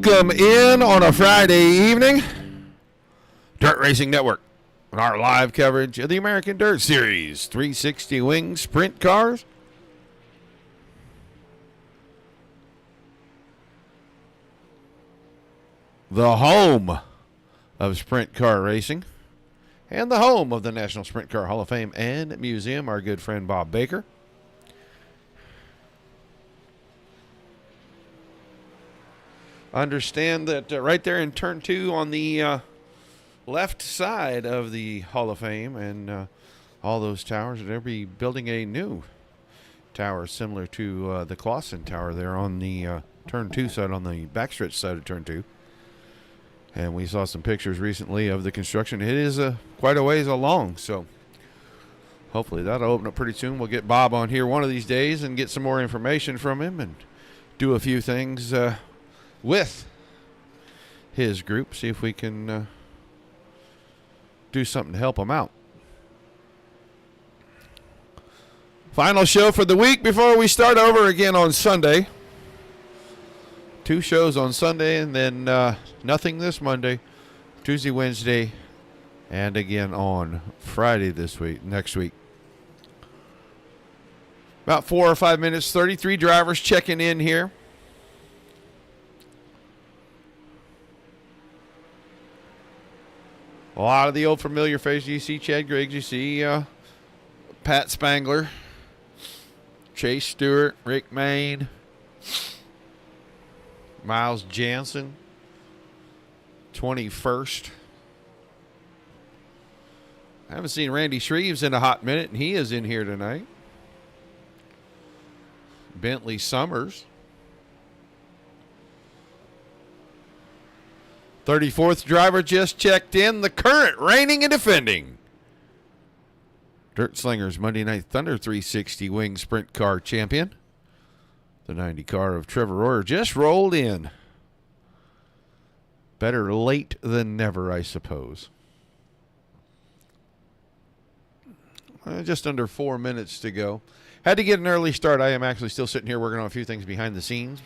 Welcome in on a Friday evening. Dirt Racing Network and our live coverage of the American Dirt Series 360 Wing Sprint Cars. The home of sprint car racing and the home of the National Sprint Car Hall of Fame and Museum, our good friend Bob Baker. Understand that right there in turn 2 on the left side of the Hall of Fame and all those towers, they'll be building a new tower similar to the Clausen Tower there on the turn 2 side, on the backstretch side of turn 2. And we saw some pictures recently of the construction. It is quite a ways along, so hopefully that'll open up pretty soon. We'll get Bob on here one of these days and get some more information from him and do a few things with his group, see if we can do something to help him out. Final show for the week before we start over again on Sunday. 2 shows on Sunday and then nothing this Monday, Tuesday, Wednesday, and again on Friday next week. About 4 or 5 minutes, 33 drivers checking in here. A lot of the old familiar faces. You see Chad Griggs, you see Pat Spangler, Chase Stewart, Rick Main, Miles Jansen, 21st. I haven't seen Randy Shreves in a hot minute, and he is in here tonight. Bentley Summers. 34th driver just checked in, the current reigning and defending Dirt Slingers Monday Night Thunder 360 Wing Sprint Car champion. The 90 car of Trevor Royer just rolled in. Better late than never, I suppose. Just under 4 minutes to go. Had to get an early start. I am actually still sitting here working on a few things behind the scenes.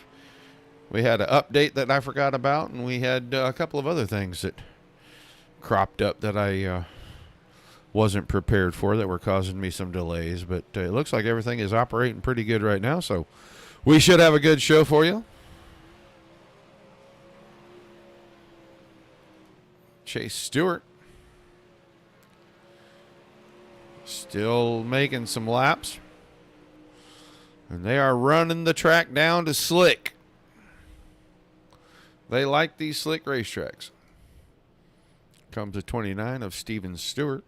We had an update that I forgot about, and we had a couple of other things that cropped up that I wasn't prepared for that were causing me some delays. But it looks like everything is operating pretty good right now, so we should have a good show for you. Chase Stewart still making some laps, and they are running the track down to slick. They like these slick racetracks. Comes a 29 of Steven Stewart.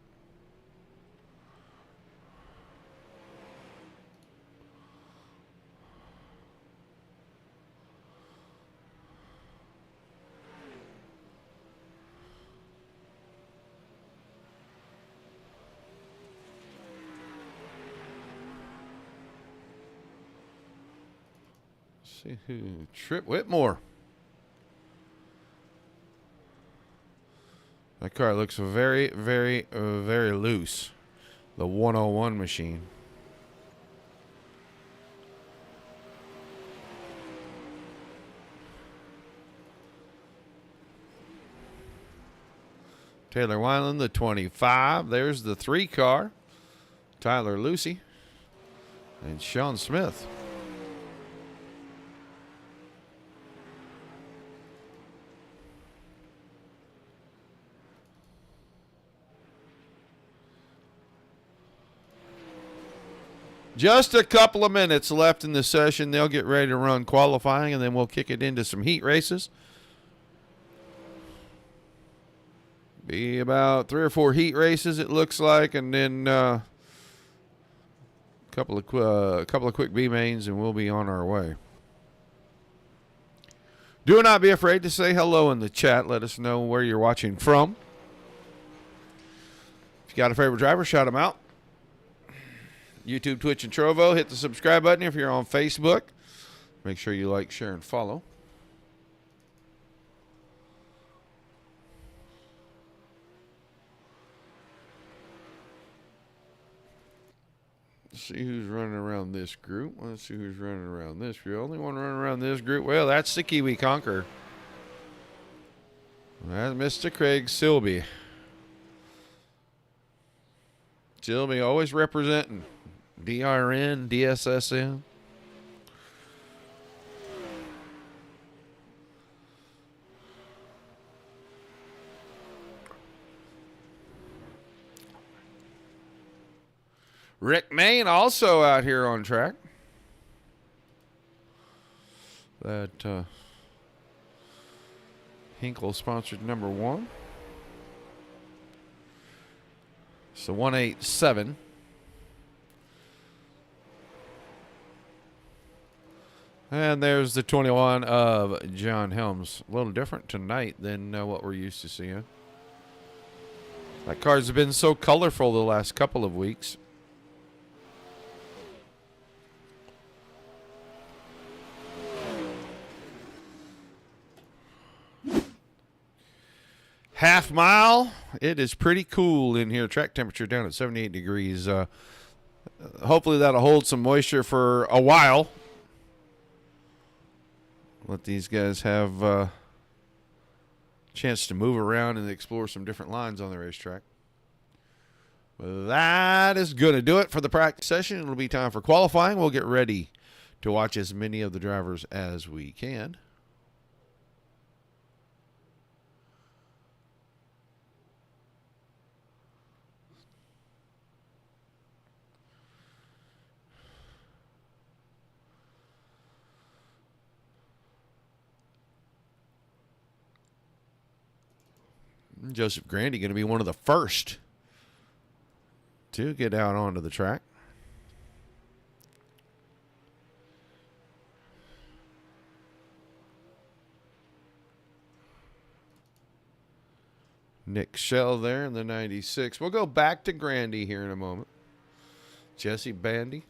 Let's see who, Trip Whitmore. That car looks very, very, very loose. The 101 machine. Taylor Wineland, the 25. There's the 3 car. Tyler Lucy and Sean Smith. Just a couple of minutes left in the session. They'll get ready to run qualifying, and then we'll kick it into some heat races. Be about 3 or 4 heat races, it looks like, and then a couple of quick B mains, and we'll be on our way. Do not be afraid to say hello in the chat. Let us know where you're watching from. If you got a favorite driver, shout them out. YouTube, Twitch, and Trovo. Hit the subscribe button if you're on Facebook. Make sure you like, share, and follow. Let's see who's running around this group. Let's see who's running around this group. Only one running around this group. Well, that's the Kiwi Conqueror. That's Mr. Craig Silby. Silby always representing DRN, DSSN. Rick Main also out here on track. That Hinkle sponsored number 1. So 187. And there's the 21 of John Helms. A little different tonight than what we're used to seeing. That card's been so colorful the last couple of weeks. Half mile. It is pretty cool in here. Track temperature down at 78 degrees. Hopefully that'll hold some moisture for a while. Let these guys have a chance to move around and explore some different lines on the racetrack. Well, that is going to do it for the practice session. It'll be time for qualifying. We'll get ready to watch as many of the drivers as we can. Joseph Grandy going to be one of the first to get out onto the track. Nick Shell there in the 96. We'll go back to Grandy here in a moment. Jesse Bandy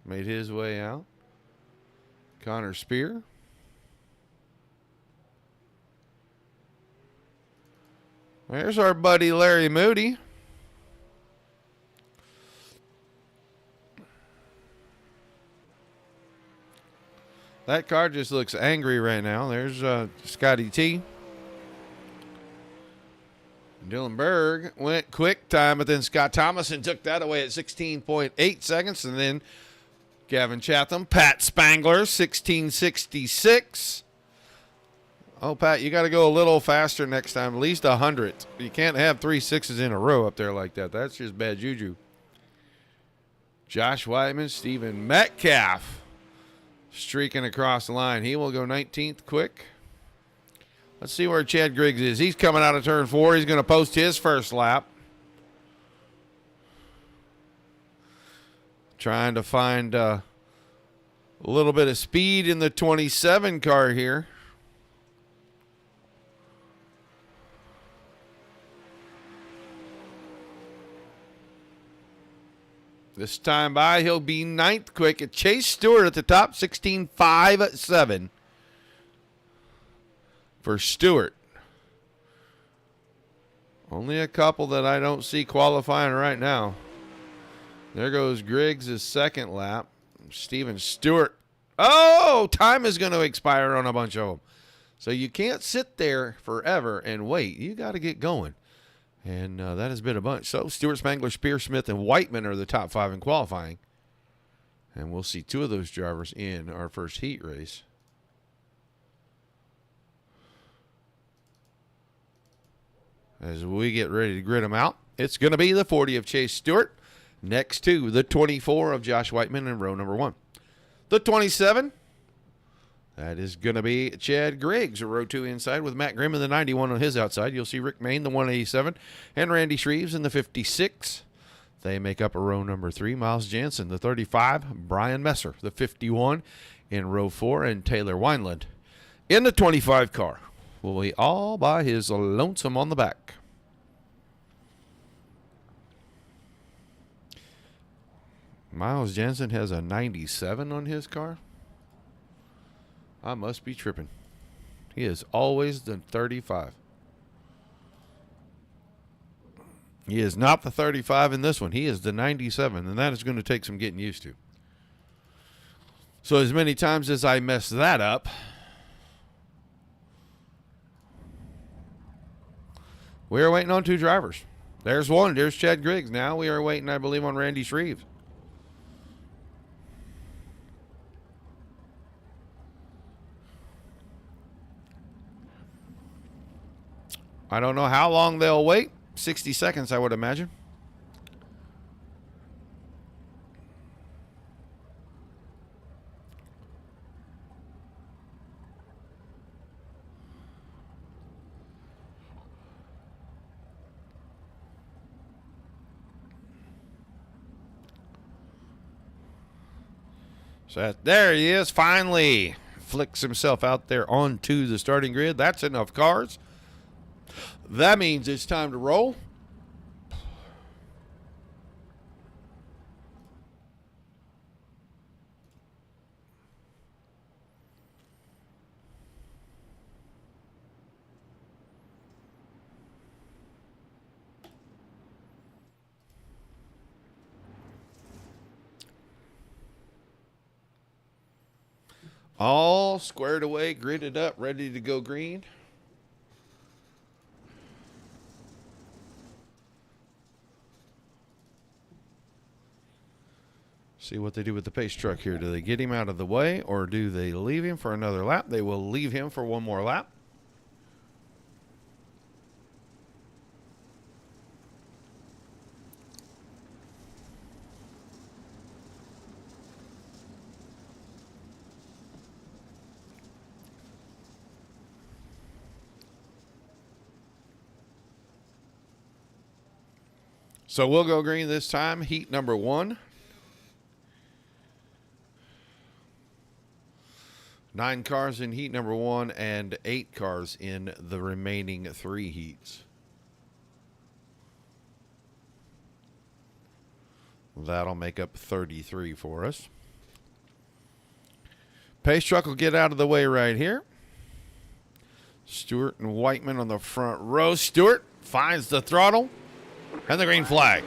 made his way out. Connor Spear. There's our buddy Larry Moody. That car just looks angry right now. There's Scotty T. Dylan Berg went quick time, but then Scott Thomason took that away at 16.8 seconds. And then Gavin Chatham, Pat Spangler, 16.66. Oh, Pat, you got to go a little faster next time, at least 100. You can't have 3 6s in a row up there like that. That's just bad juju. Josh Whiteman, Stephen Metcalf streaking across the line. He will go 19th quick. Let's see where Chad Griggs is. He's coming out of turn 4. He's going to post his first lap. Trying to find a little bit of speed in the 27 car here. This time by, he'll be 9th quick at Chase Stewart at the top, 16.57 for Stewart. Only a couple that I don't see qualifying right now. There goes Griggs' second lap. Steven Stewart. Oh, time is going to expire on a bunch of them. So you can't sit there forever and wait. You got to get going. And that has been a bunch. So Stewart, Spangler, Spear, Smith, and Whiteman are the top 5 in qualifying. And we'll see 2 of those drivers in our first heat race. As we get ready to grid them out, it's going to be the 40 of Chase Stewart next to the 24 of Josh Whiteman in row number 1. The 27, that is going to be Chad Griggs, row 2 inside with Matt Grimm in the 91 on his outside. You'll see Rick Main, the 187, and Randy Shreves in the 56. They make up a row number 3. Miles Jansen, the 35. Brian Messer, the 51 in row 4. And Taylor Wineland in the 25 car. Will be all by his lonesome on the back. Miles Jansen has a 97 on his car. I must be tripping. He is always the 35. He is not the 35 in this one. He is the 97, and that is going to take some getting used to. So as many times as I mess that up, We are waiting on 2 drivers. There's one. There's Chad Griggs. Now we are waiting, I believe, on Randy Shreves. I don't know how long they'll wait. 60 seconds, I would imagine. So there he is, finally flicks himself out there onto the starting grid. That's enough cars. That means it's time to roll. All squared away, gridded up, ready to go green. See what they do with the pace truck here. Do they get him out of the way or do they leave him for another lap? They will leave him for one more lap. So we'll go green this time, heat number 1. 9 cars in heat number 1 and 8 cars in the remaining 3 heats. That'll make up 33 for us. Pace truck will get out of the way right here. Stewart and Whiteman on the front row. Stewart finds the throttle and the green flag.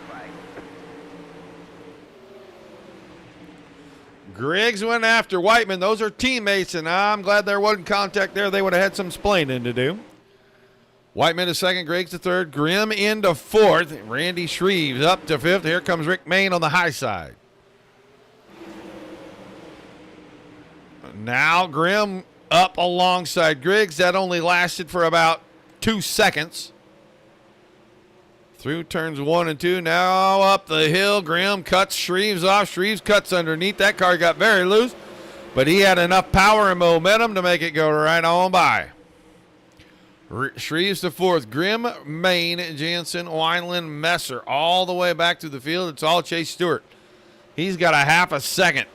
Griggs went after Whiteman. Those are teammates, and I'm glad there wasn't contact there. They would have had some splaining to do. Whiteman to second, Griggs to third, Grimm into fourth. Randy Shreves up to fifth. Here comes Rick Mayne on the high side. Now Grimm up alongside Griggs. That only lasted for about 2 seconds. Through turns 1 and 2. Now up the hill. Grimm cuts Shreves off. Shreves cuts underneath. That car got very loose, but he had enough power and momentum to make it go right on by. Shreves to fourth. Grimm, Mayne, Jansen, Wineland, Messer all the way back to the field. It's all Chase Stewart. He's got a half a second.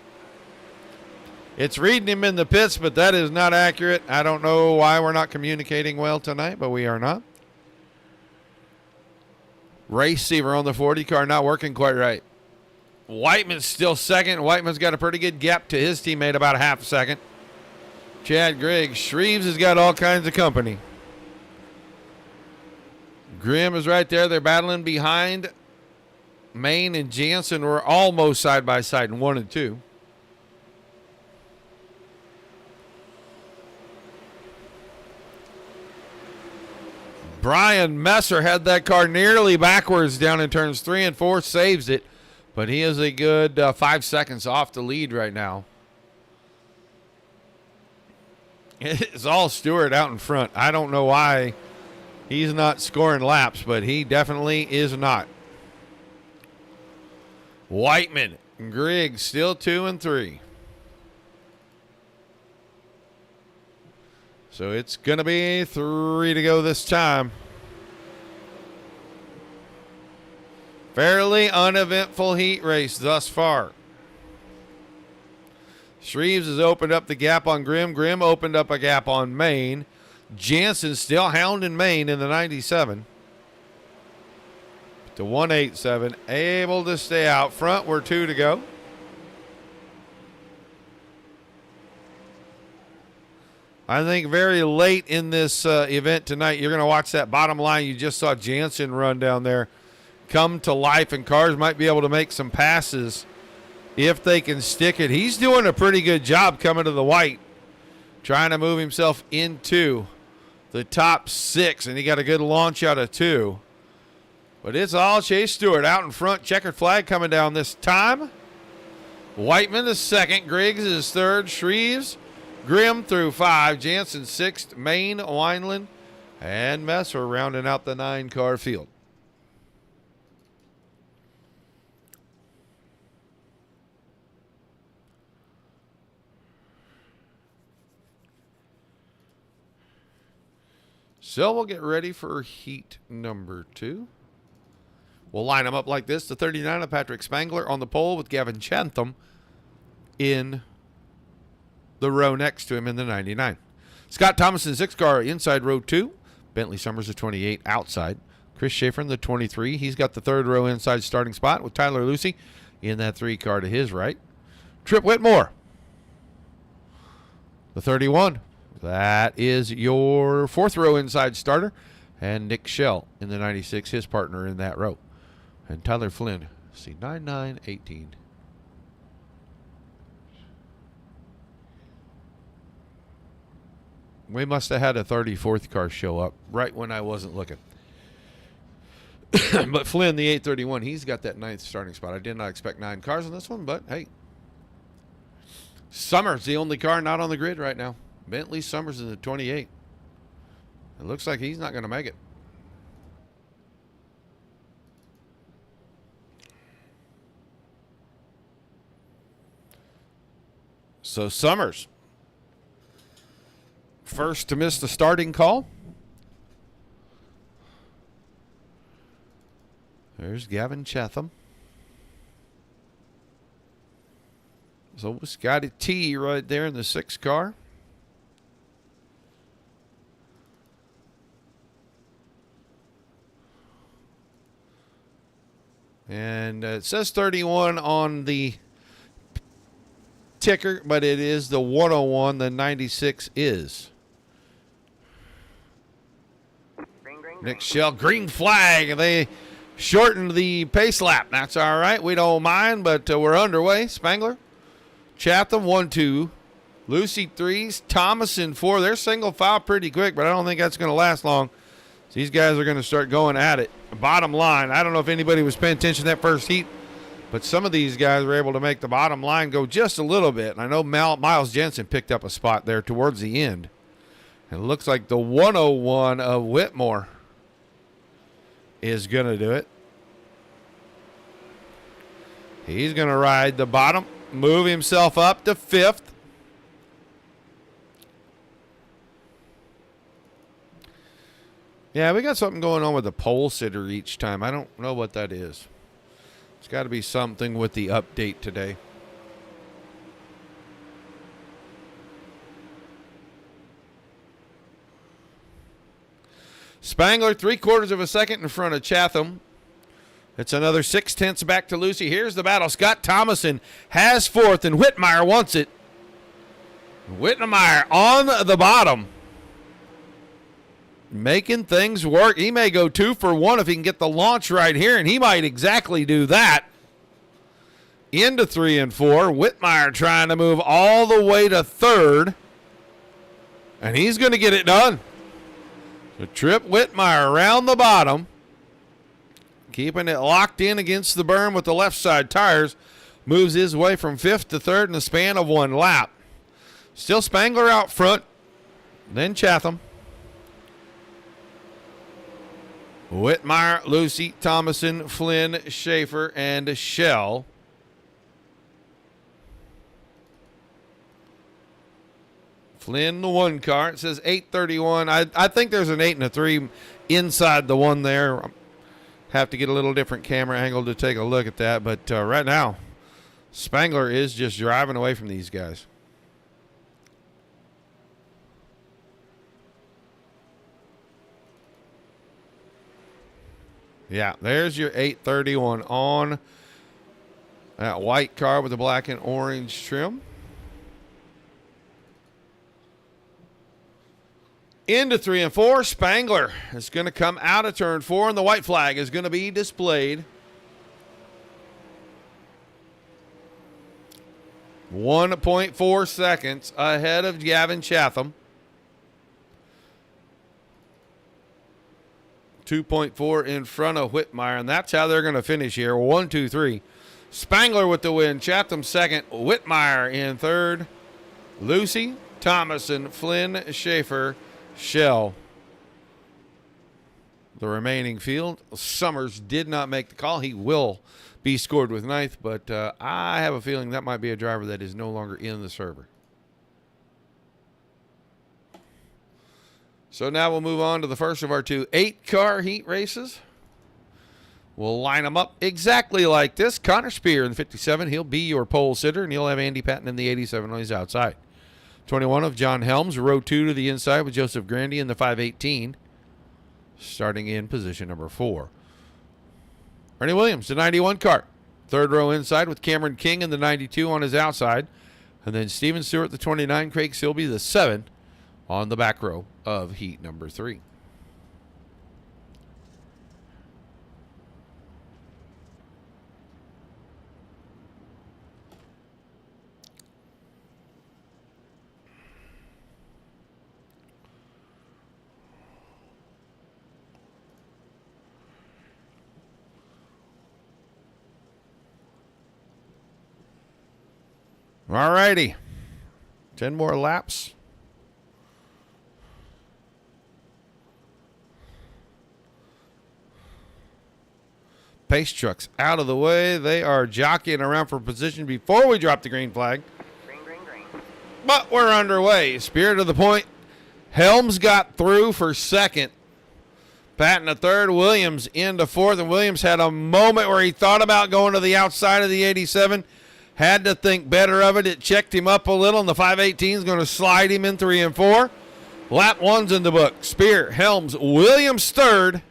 It's reading him in the pits, but that is not accurate. I don't know why we're not communicating well tonight, but we are not. Race Seaver on the 40 car not working quite right. Whiteman's still second. Whiteman's got a pretty good gap to his teammate, about a half a second. Chad Griggs. Shreves has got all kinds of company. Grimm is right there. They're battling behind. Mayne and Jansen were almost side by side in 1 and 2. Brian Messer had that car nearly backwards down in turns 3 and 4, saves it, but he is a good 5 seconds off the lead right now. It's all Stewart out in front. I don't know why he's not scoring laps, but he definitely is not. Whiteman and Griggs still 2 and 3. So it's going to be 3 to go this time. Fairly uneventful heat race thus far. Shreves has opened up the gap on Grimm. Grimm opened up a gap on Mayne. Jansen still hounding Mayne in the 97. To 187. Able to stay out front. We're 2 to go. I think very late in this event tonight, you're going to watch that bottom line. You just saw Jansen run down there come to life, and cars might be able to make some passes if they can stick it. He's doing a pretty good job coming to the white, trying to move himself into the top 6, and he got a good launch out of 2. But it's all Chase Stewart out in front. Checkered flag coming down this time. Whiteman is second. Griggs is third. Shreves, Grimm through 5. Jansen 6th. Main, Wineland, and Messer rounding out the 9-car field. So we'll get ready for heat number 2. We'll line them up like this. The 39 of Patrick Spangler on the pole with Gavin Chatham in the row next to him in the 99. Scott Thomason, 6th car, inside row 2. Bentley Summers, the 28, outside. Chris Schaefer in the 23. He's got the 3rd row inside starting spot with Tyler Lucy in that 3 car to his right. Trip Whitmore, the 31. That is your 4th row inside starter. And Nick Shell in the 96, his partner in that row. And Tyler Flynn, see, 9918. We must have had a 34th car show up right when I wasn't looking. But Flynn, the 831, he's got that 9th starting spot. I did not expect 9 cars on this one, but hey. Summers, the only car not on the grid right now. Bentley Summers in the 28. It looks like he's not going to make it. So Summers, first to miss the starting call. There's Gavin Chatham. So Scotty T right there in the 6th car. And it says 31 on the ticker, but it is the 101. The 96 is. Nick Shell, green flag. And they shortened the pace lap. That's all right. We don't mind, but we're underway. Spangler, Chatham, 1-2. Lucy, 3s. Thomason, 4. They're single file pretty quick, but I don't think that's going to last long. So these guys are going to start going at it. Bottom line, I don't know if anybody was paying attention to that first heat, but some of these guys were able to make the bottom line go just a little bit. And I know Miles Jensen picked up a spot there towards the end. And it looks like the 101 of Whitmore is going to do it. He's going to ride the bottom, move himself up to 5th. Yeah, we got something going on with the pole sitter each time. I don't know what that is. It's got to be something with the update today. Spangler, 3/4 of a second in front of Chatham. It's another 6/10 back to Lucy. Here's the battle. Scott Thomason has 4th, and Whitmire wants it. Whitmire on the bottom, making things work. He may go 2 for 1 if he can get the launch right here, and he might exactly do that. Into 3 and 4. Whitmire trying to move all the way to 3rd, and he's going to get it done. So Trip Whitmire around the bottom, keeping it locked in against the berm with the left side tires, moves his way from 5th to 3rd in the span of 1 lap. Still Spangler out front, then Chatham. Whitmire, Lucy, Thomason, Flynn, Schaefer, and Shell. Flynn, the 1 car. It says 831. I think there's an 8 and a 3 inside the one there. Have to get a little different camera angle to take a look at that. But right now, Spangler is just driving away from these guys. Yeah, there's your 831 on that white car with the black and orange trim. Into 3 and 4, Spangler is going to come out of turn 4, and the white flag is going to be displayed. 1.4 seconds ahead of Gavin Chatham. 2.4 in front of Whitmire, and that's how they're going to finish here. 1, 2, 3. Spangler with the win. Chatham second. Whitmire in third. Lucy, Thomason, Flynn, Schaefer, Shell. The remaining field. Summers did not make the call. He will be scored with ninth, but I have a feeling that might be a driver that is no longer in the server. So now we'll move on to the first of our 2 8-car heat races. We'll line them up exactly like this. Connor Spear in the 57. He'll be your pole sitter, and you'll have Andy Patton in the 87 on his outside. 21 of John Helms, row 2 to the inside with Joseph Grandy in the 518, starting in position number 4. Ernie Williams, the 91 car. Third row inside with Cameron King in the 92 on his outside. And then Steven Stewart, the 29. Craig Silby, the 7 on the back row of heat number 3. All righty. 10 more laps. Pace trucks out of the way. They are jockeying around for position before we drop the green flag. Green, green, green. But we're underway. Spirit of the point. Helms got through for second. Patton a third. Williams into fourth. And Williams had a moment where he thought about going to the outside of the 87. Had to think better of it. It checked him up a little, and the 518 is going to slide him in 3 and 4. Lap 1's in the book. Spear, Helms, Williams third.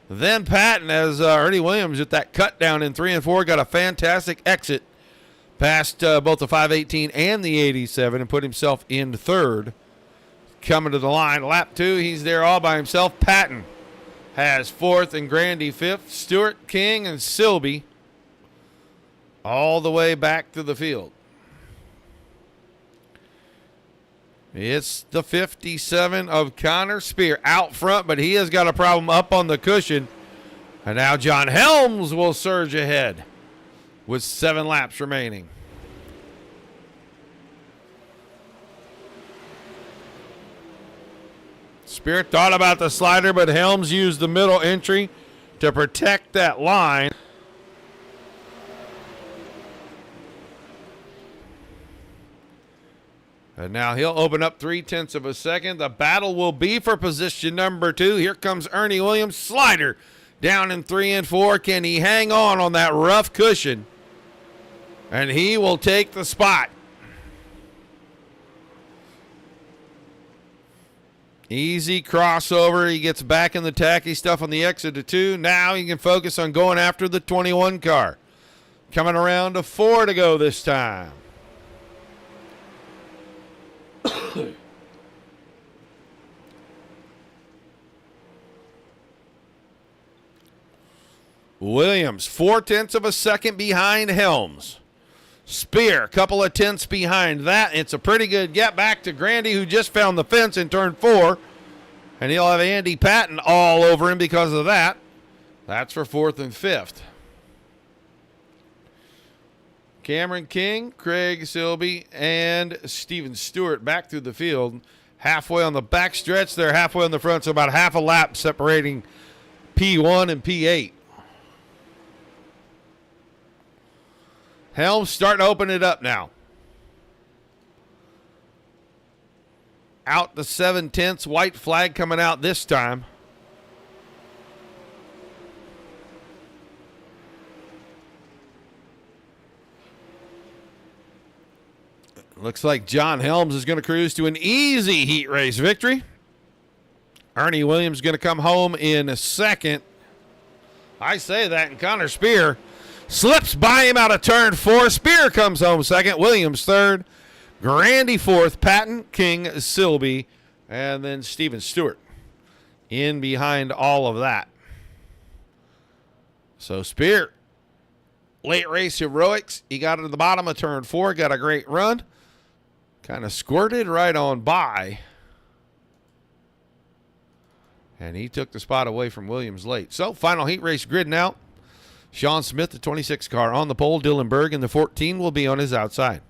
Then Patton as Ernie Williams at that cut down in 3 and 4 got a fantastic exit past both the 518 and the 87 and put himself in third. Coming to the line, lap 2, he's there all by himself. Patton has fourth and Grandy fifth. Stewart, King, and Silby all the way back to the field. It's the 57 of Connor Spear out front, but he has got a problem up on the cushion. And now John Helms will surge ahead with 7 laps remaining. Spear thought about the slider, but Helms used the middle entry to protect that line. And now he'll open up 0.3 of a second. The battle will be for position number 2. Here comes Ernie Williams. Slider down in 3 and 4. Can he hang on that rough cushion? And he will take the spot. Easy crossover. He gets back in the tacky stuff on the exit to 2. Now he can focus on going after the 21 car. Coming around to 4 to go this time. Williams, 0.4 of a second behind Helms. Spear, a couple of tenths behind that. It's a pretty good get back to Grandy, who just found the fence in turn 4. And he'll have Andy Patton all over him because of that. That's for 4th and 5th. Cameron King, Craig Silby, and Steven Stewart back through the field. Halfway on the back stretch. They're halfway on the front, so about half a lap separating P1 and P8. Helms starting to open it up now. Out the 0.7. White flag coming out this time. Looks like John Helms is going to cruise to an easy heat race victory. Ernie Williams going to come home in second. I say that, and Connor Spear slips by him out of turn 4. Spear comes home second. Williams third. Grandy fourth. Patton, King, Silby, and then Steven Stewart in behind all of that. So Spear, late race heroics. He got to the bottom of turn 4. Got a great run. Kind of squirted right on by. And he took the spot away from Williams late. So, final heat race grid now. Sean Smith, the 26 car on the pole. Dylan Berg in the 14 will be on his outside.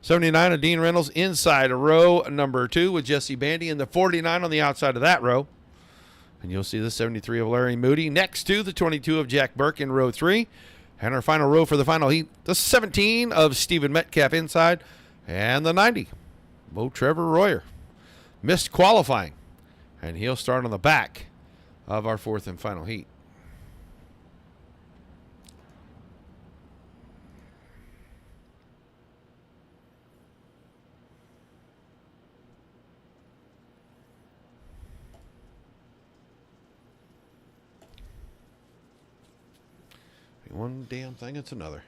79 of Dean Reynolds inside row number 2 with Jesse Bandy in the 49 on the outside of that row. And you'll see the 73 of Larry Moody next to the 22 of Jack Burke in row 3. And our final row for the final heat, the 17 of Stephen Metcalf inside. And the 90, Bo Trevor Royer. Missed qualifying. And he'll start on the back of our 4th and final heat. One damn thing, it's another.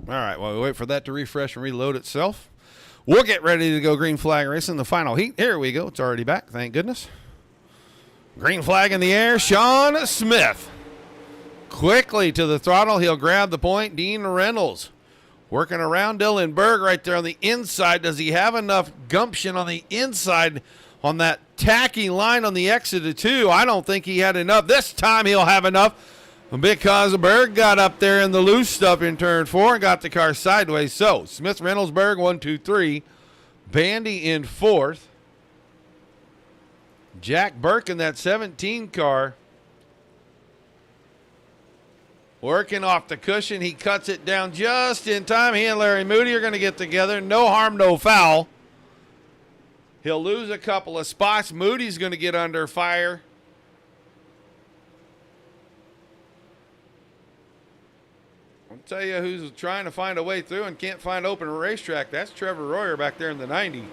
All right, while we wait for that to refresh and reload itself, we'll get ready to go green flag racing the final heat. Here we go. It's already back, thank goodness. Green flag in the air, Sean Smith. Quickly to the throttle, he'll grab the point. Dean Reynolds working around Dylan Berg right there on the inside. Does he have enough gumption on the inside on that tacky line on the exit of 2? I don't think he had enough. This time he'll have enough because Berg got up there in the loose stuff in turn 4 and got the car sideways. So Smith, Reynolds, Berg, 1, 2, 3. Bandy in 4th. Jack Burke in that 17 car. Working off the cushion. He cuts it down just in time. He and Larry Moody are going to get together. No harm, no foul. He'll lose a couple of spots. Moody's going to get under fire. I'll tell you who's trying to find a way through and can't find open racetrack. That's Trevor Royer back there in the 90.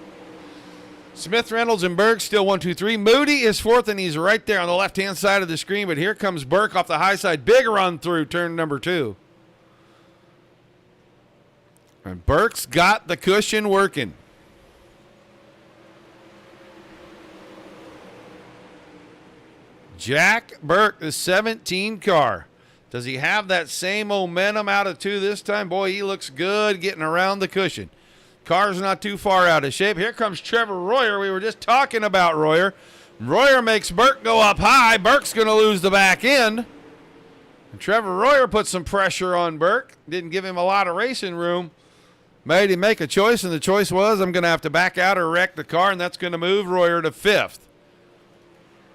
Smith, Reynolds, and Berg still 1, 2, 3. Moody is 4th, and he's right there on the left-hand side of the screen. But here comes Burke off the high side. Big run through turn number 2. And Burke's got the cushion working. Jack Burke, the 17 car. Does he have that same momentum out of 2 this time? Boy, he looks good getting around the cushion. Car's not too far out of shape. Here comes Trevor Royer. We were just talking about Royer. Royer makes Burke go up high. Burke's going to lose the back end. And Trevor Royer put some pressure on Burke. Didn't give him a lot of racing room. Made him make a choice, and the choice was I'm going to have to back out or wreck the car, and that's going to move Royer to 5th.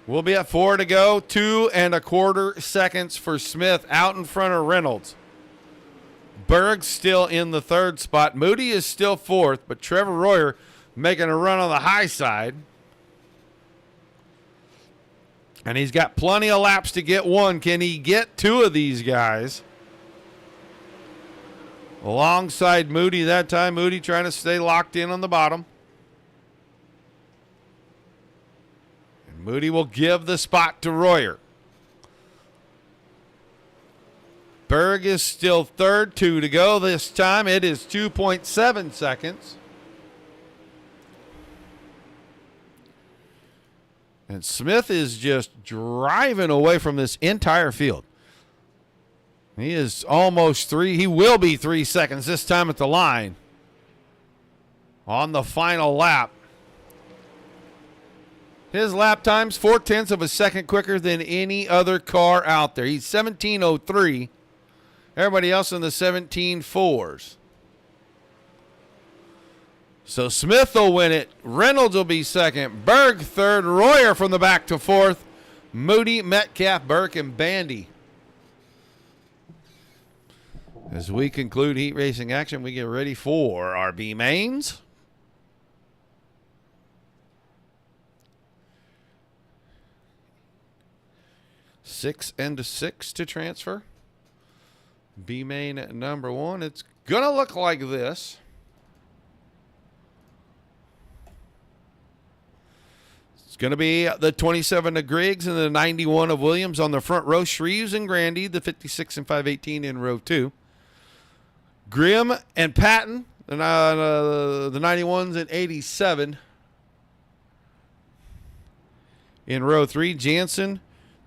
We'll be at 4 to go. 2 1/4 seconds for Smith out in front of Reynolds. Berg's still in the 3rd spot. Moody is still 4th, but Trevor Royer making a run on the high side. And he's got plenty of laps to get 1. Can he get 2 of these guys? Alongside Moody that time. Moody trying to stay locked in on the bottom. Moody will give the spot to Royer. Berg is still 3rd, 2 to go. This time it is 2.7 seconds. And Smith is just driving away from this entire field. He is almost 3. He will be 3 seconds this time at the line. On the final lap. His lap time's 0.4 of a second quicker than any other car out there. He's 17:03. Everybody else in the 17.4s. So Smith will win it. Reynolds will be 2nd. Berg 3rd. Royer from the back to 4th. Moody, Metcalf, Burke, and Bandy. As we conclude heat racing action, we get ready for our B mains. Six and 6 to transfer. B main number 1. It's going to look like this. It's going to be the 27 of Griggs and the 91 of Williams on the front row. Shreves and Grandy, the 56 and 518 in row 2. Grimm and Patton, the 91s and 87 in row 3. Jansen,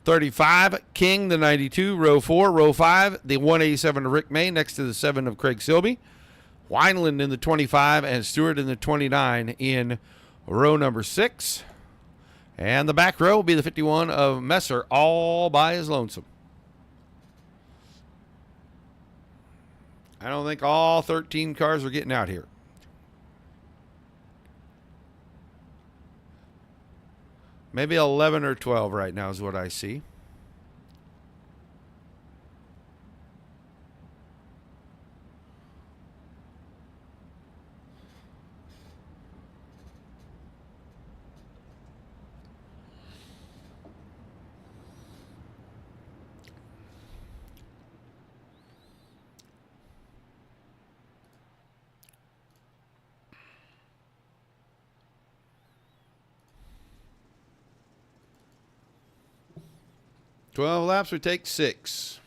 35, King, the 92, row 4. Row 5, the 187 of Rick May next to the 7 of Craig Silby. Wineland in the 25 and Stewart in the 29 in row number 6. And the back row will be the 51 of Messer, all by his lonesome. I don't think all 13 cars are getting out here. Maybe 11 or 12 right now is what I see. Twelve laps would take 6.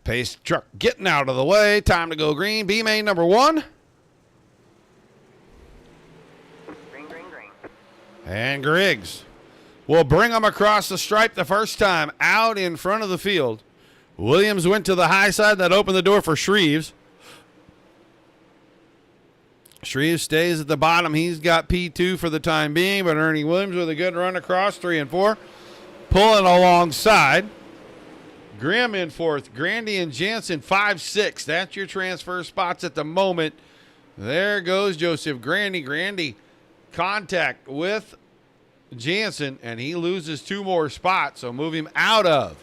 Pace truck getting out of the way. Time to go green. B main number 1. Green, green, green. And Griggs will bring them across the stripe the first time out in front of the field. Williams went to the high side. That opened the door for Shreves. Shreves stays at the bottom. He's got P2 for the time being, but Ernie Williams with a good run across, 3 and 4. Pulling alongside. Grimm in 4th. Grandy and Jansen 5, 6. That's your transfer spots at the moment. There goes Joseph Grandy. Grandy contact with Jansen, and he loses 2 more spots, so move him out of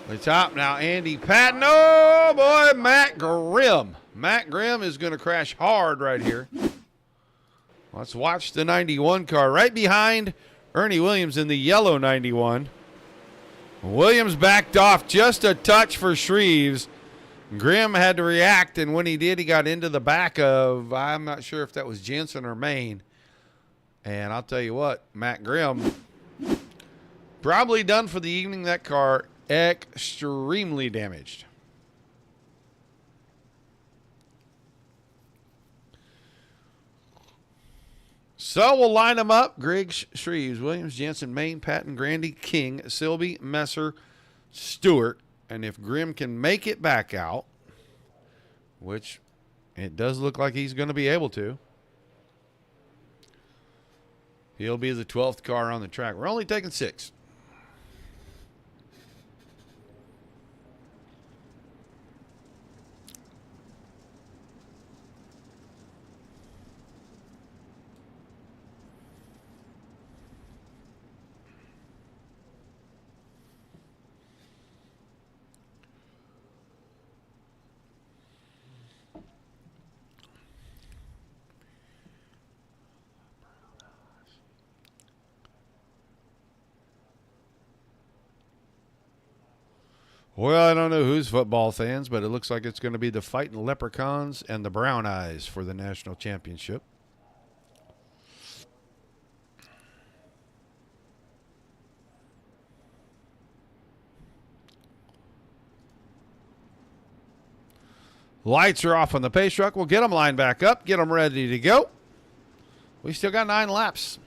the top. Now Andy Patton. Oh, boy, Matt Grimm. Matt Grimm is going to crash hard right here. Let's watch the 91 car right behind Ernie Williams in the yellow 91. Williams backed off just a touch for Shreves. Grimm had to react, and when he did, he got into the back of, I'm not sure if that was Jensen or Maine. And I'll tell you what, Matt Grimm, probably done for the evening. That car extremely damaged. So we'll line them up. Griggs, Shreves, Williams, Jensen, Maine, Patton, Grandy, King, Silby, Messer, Stewart. And if Grimm can make it back out, which it does look like he's going to be able to, he'll be the 12th car on the track. We're only taking 6. Well, I don't know who's football fans, but it looks like it's going to be the Fighting Leprechauns and the Brown Eyes for the national championship. Lights are off on the pace truck. We'll get them lined back up, get them ready to go. We still got 9 laps.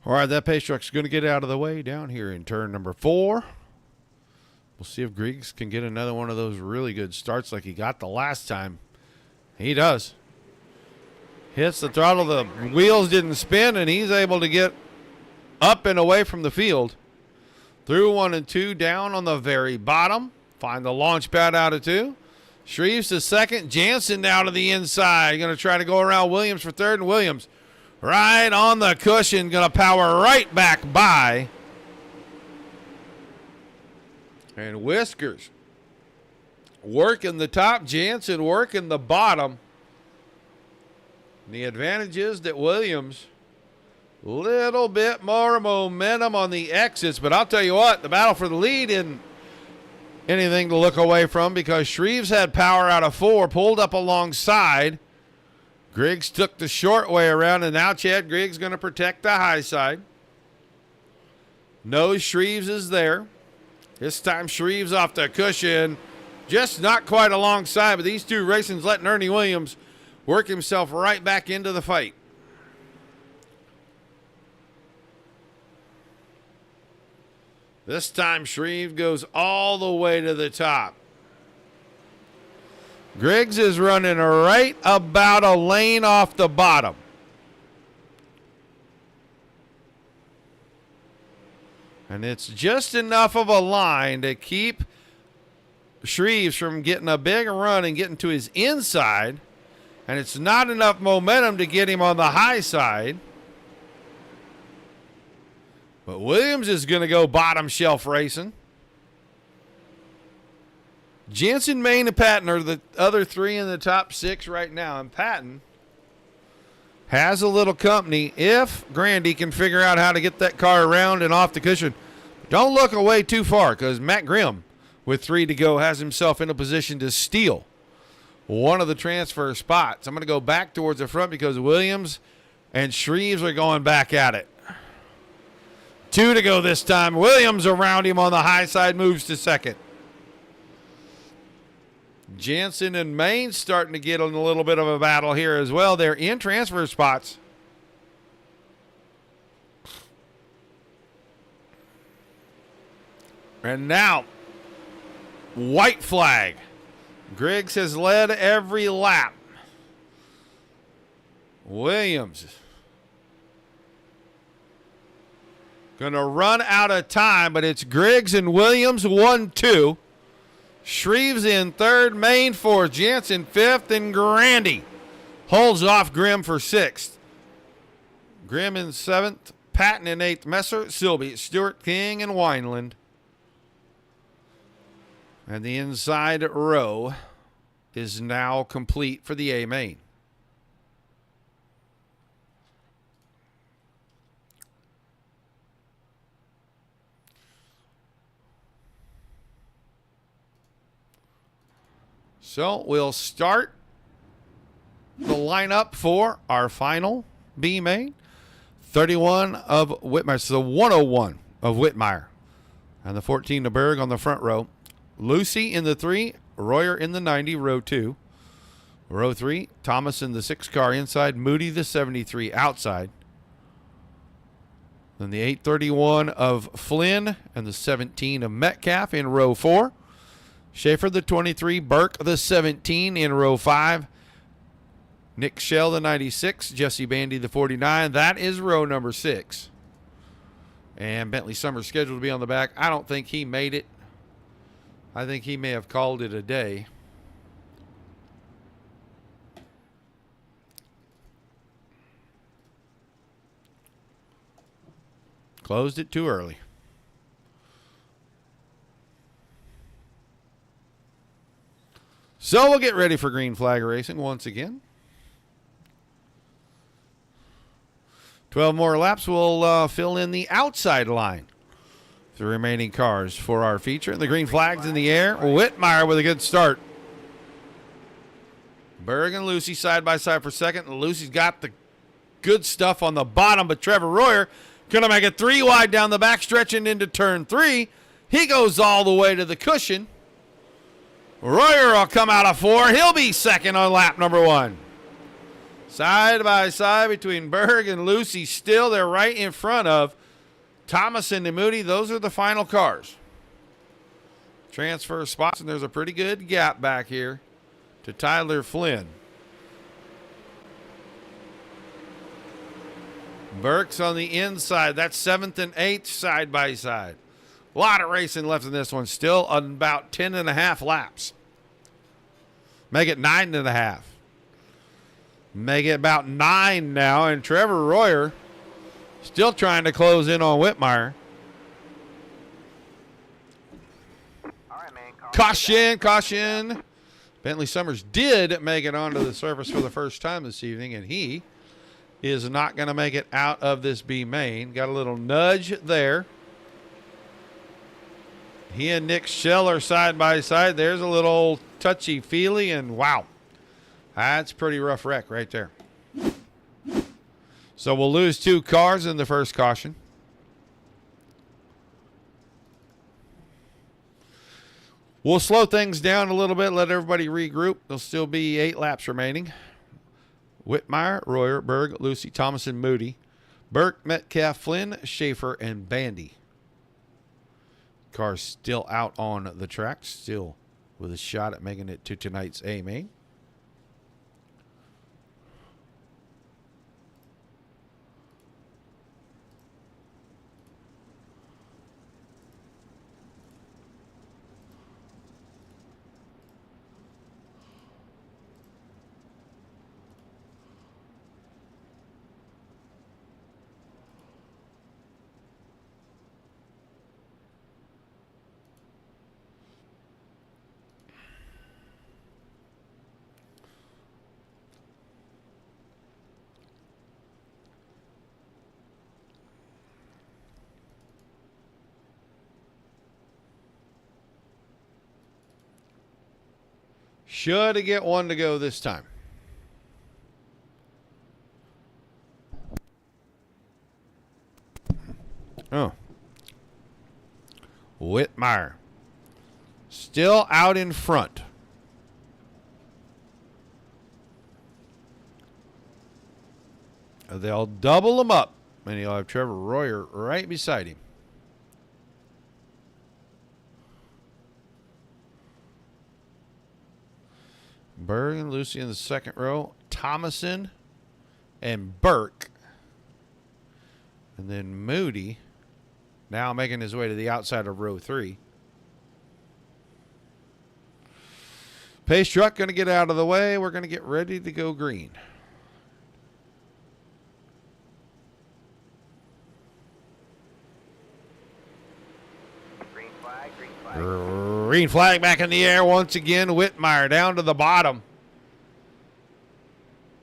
All right, that pace truck's going to get out of the way down here in turn number 4. We'll see if Griggs can get another one of those really good starts like he got the last time. He does. Hits the throttle, the wheels didn't spin, and he's able to get up and away from the field. Through 1 and 2, down on the very bottom. Find the launch pad out of 2. Shreves to second. Jansen down to the inside. Going to try to go around Williams for third, and Williams right on the cushion, going to power right back by. And Whiskers working the top, Jansen working the bottom. And the advantage is that Williams Little bit more momentum on the exits, but I'll tell you what, the battle for the lead isn't anything to look away from because Shreves had power out of 4, pulled up alongside. Griggs took the short way around, and now Chad Griggs going to protect the high side. Knows Shreves is there. This time Shreves off the cushion, just not quite alongside, but these two racing's letting Ernie Williams work himself right back into the fight. This time Shreve goes all the way to the top. Griggs is running right about a lane off the bottom. And it's just enough of a line to keep Shreves from getting a big run and getting to his inside. And it's not enough momentum to get him on the high side. But Williams is going to go bottom shelf racing. Jensen, Main, and Patton are the other 3 in the top 6 right now. And Patton has a little company if Grandy can figure out how to get that car around and off the cushion. Don't look away too far because Matt Grimm, with 3 to go, has himself in a position to steal one of the transfer spots. I'm going to go back towards the front because Williams and Shreves are going back at it. 2 to go this time. Williams around him on the high side, moves to second. Jensen and Main starting to get in a little bit of a battle here as well. They're in transfer spots. And now, white flag. Griggs has led every lap. Williams going to run out of time, but it's Griggs and Williams 1-2. Shreves in 3rd, Main 4th, Jensen 5th, and Grandy holds off Grimm for 6th. Grimm in 7th, Patton in 8th, Messer, Silby, Stewart, King, and Wineland. And the inside row is now complete for the A main. So we'll start the lineup for our final B main. 31 of Whitmire, so the 101 of Whitmire. And the 14 to Berg on the front row. Lucy in the 3, Royer in the 90, row 2. Row 3, Thomas in the 6 car inside, Moody the 73 outside. Then the 831 of Flynn and the 17 of Metcalf in row 4. Schaefer the 23, Burke the 17 in row 5. Nick Shell the 96, Jesse Bandy the 49. That is row number 6. And Bentley Summers scheduled to be on the back. I don't think he made it. I think he may have called it a day. Closed it too early. So we'll get ready for green flag racing once again. 12 more laps will fill in the outside line. The remaining cars for our feature. And the green flag's in the air. Whitmire with a good start. Berg and Lucy side by side for second. And Lucy's got the good stuff on the bottom, but Trevor Royer going to make it 3 wide down the back, stretching into turn 3. He goes all the way to the cushion. Royer will come out of 4. He'll be second on lap number 1. Side by side between Berg and Lucy still. They're right in front of Thomas and Moody. Those are the final cars. Transfer spots, and there's a pretty good gap back here to Tyler Flynn. Burke's on the inside. That's 7th and 8th side by side. A lot of racing left in this one. Still about 10.5 laps. Make it 9.5. Make it about 9 now. And Trevor Royer still trying to close in on Whitmire. All right, man. Caution, caution. Bentley Summers did make it onto the surface for the first time this evening, and he is not going to make it out of this B main. Got a little nudge there. He and Nick Scheller side by side. There's a little touchy-feely, and wow. That's pretty rough wreck right there. So we'll lose 2 cars in the first caution. We'll slow things down a little bit, let everybody regroup. There'll still be 8 laps remaining. Whitmire, Royer, Berg, Lucy, Thomason, Moody, Burke, Metcalf, Flynn, Schaefer, and Bandy. Cars still out on the track, still with a shot at making it to tonight's A main. Should get one to go this time. Oh. Whitmire. Still out in front. They'll double him up, and he'll have Trevor Royer right beside him. Berg and Lucy in the second row. Thomason and Burke. And then Moody now making his way to the outside of row 3. Pace truck going to get out of the way. We're going to get ready to go green. Green flag, green flag. Green flag back in the air once again. Whitmire down to the bottom.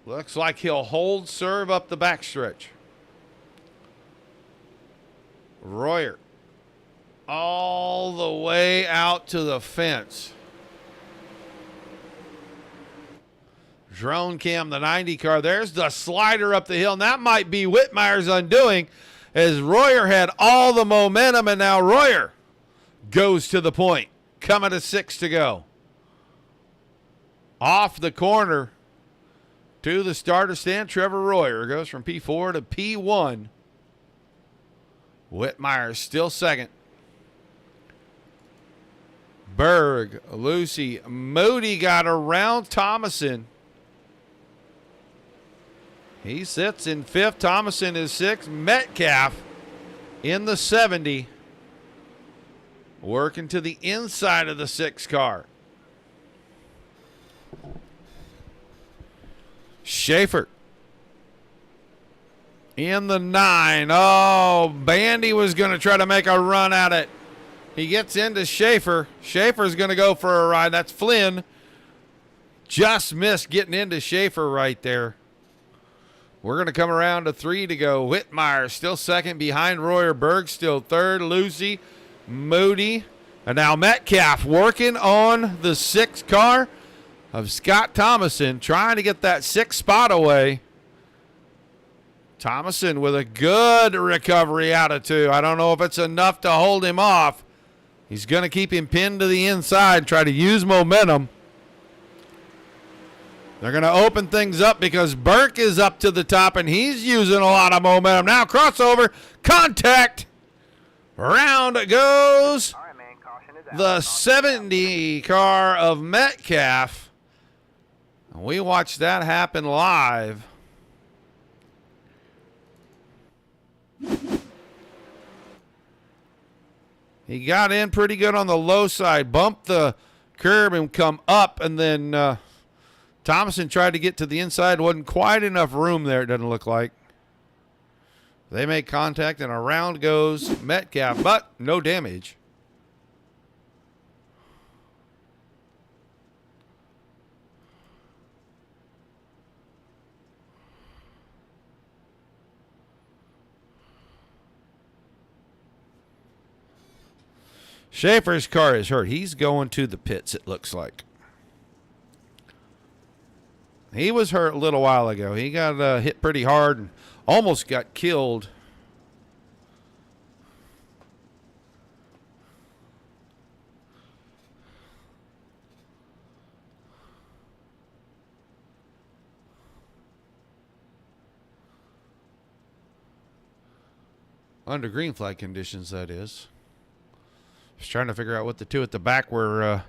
Looks like he'll hold serve up the backstretch. Royer all the way out to the fence. Drone cam, the 90 car. There's the slider up the hill. And that might be Whitmire's undoing, as Royer had all the momentum, and now Royer goes to the point. Coming to 6 to go. Off the corner to the starter stand. Trevor Royer goes from P4 to P1. Whitmire still second. Berg, Lucy, Moody got around Thomason. He sits in 5th. Thomason is 6th. Metcalf in the 70. Working to the inside of the 6 car. Schaefer in the 9. Oh, Bandy was going to try to make a run at it. He gets into Schaefer. Schaefer's going to go for a ride. That's Flynn. Just missed getting into Schaefer right there. We're going to come around to 3 to go. Whitmire still second behind Royer. Berg still third. Lucy, Moody, and now Metcalf working on the 6th car of Scott Thomason, trying to get that 6th spot away. Thomason with a good recovery out of 2. I don't know if it's enough to hold him off. He's going to keep him pinned to the inside, try to use momentum. They're going to open things up because Burke is up to the top, and he's using a lot of momentum. Now crossover, contact. Round it goes. All right, man, caution is out. The 70 car of Metcalf. We watched that happen live. He got in pretty good on the low side, bumped the curb and come up, and then Thomason tried to get to the inside. Wasn't quite enough room there, it doesn't look like. They make contact, and around goes Metcalf, but no damage. Schaefer's car is hurt. He's going to the pits, it looks like. He was hurt a little while ago. He got hit pretty hard and almost got killed. Under green flag conditions, that is. Just trying to figure out what the two at the back were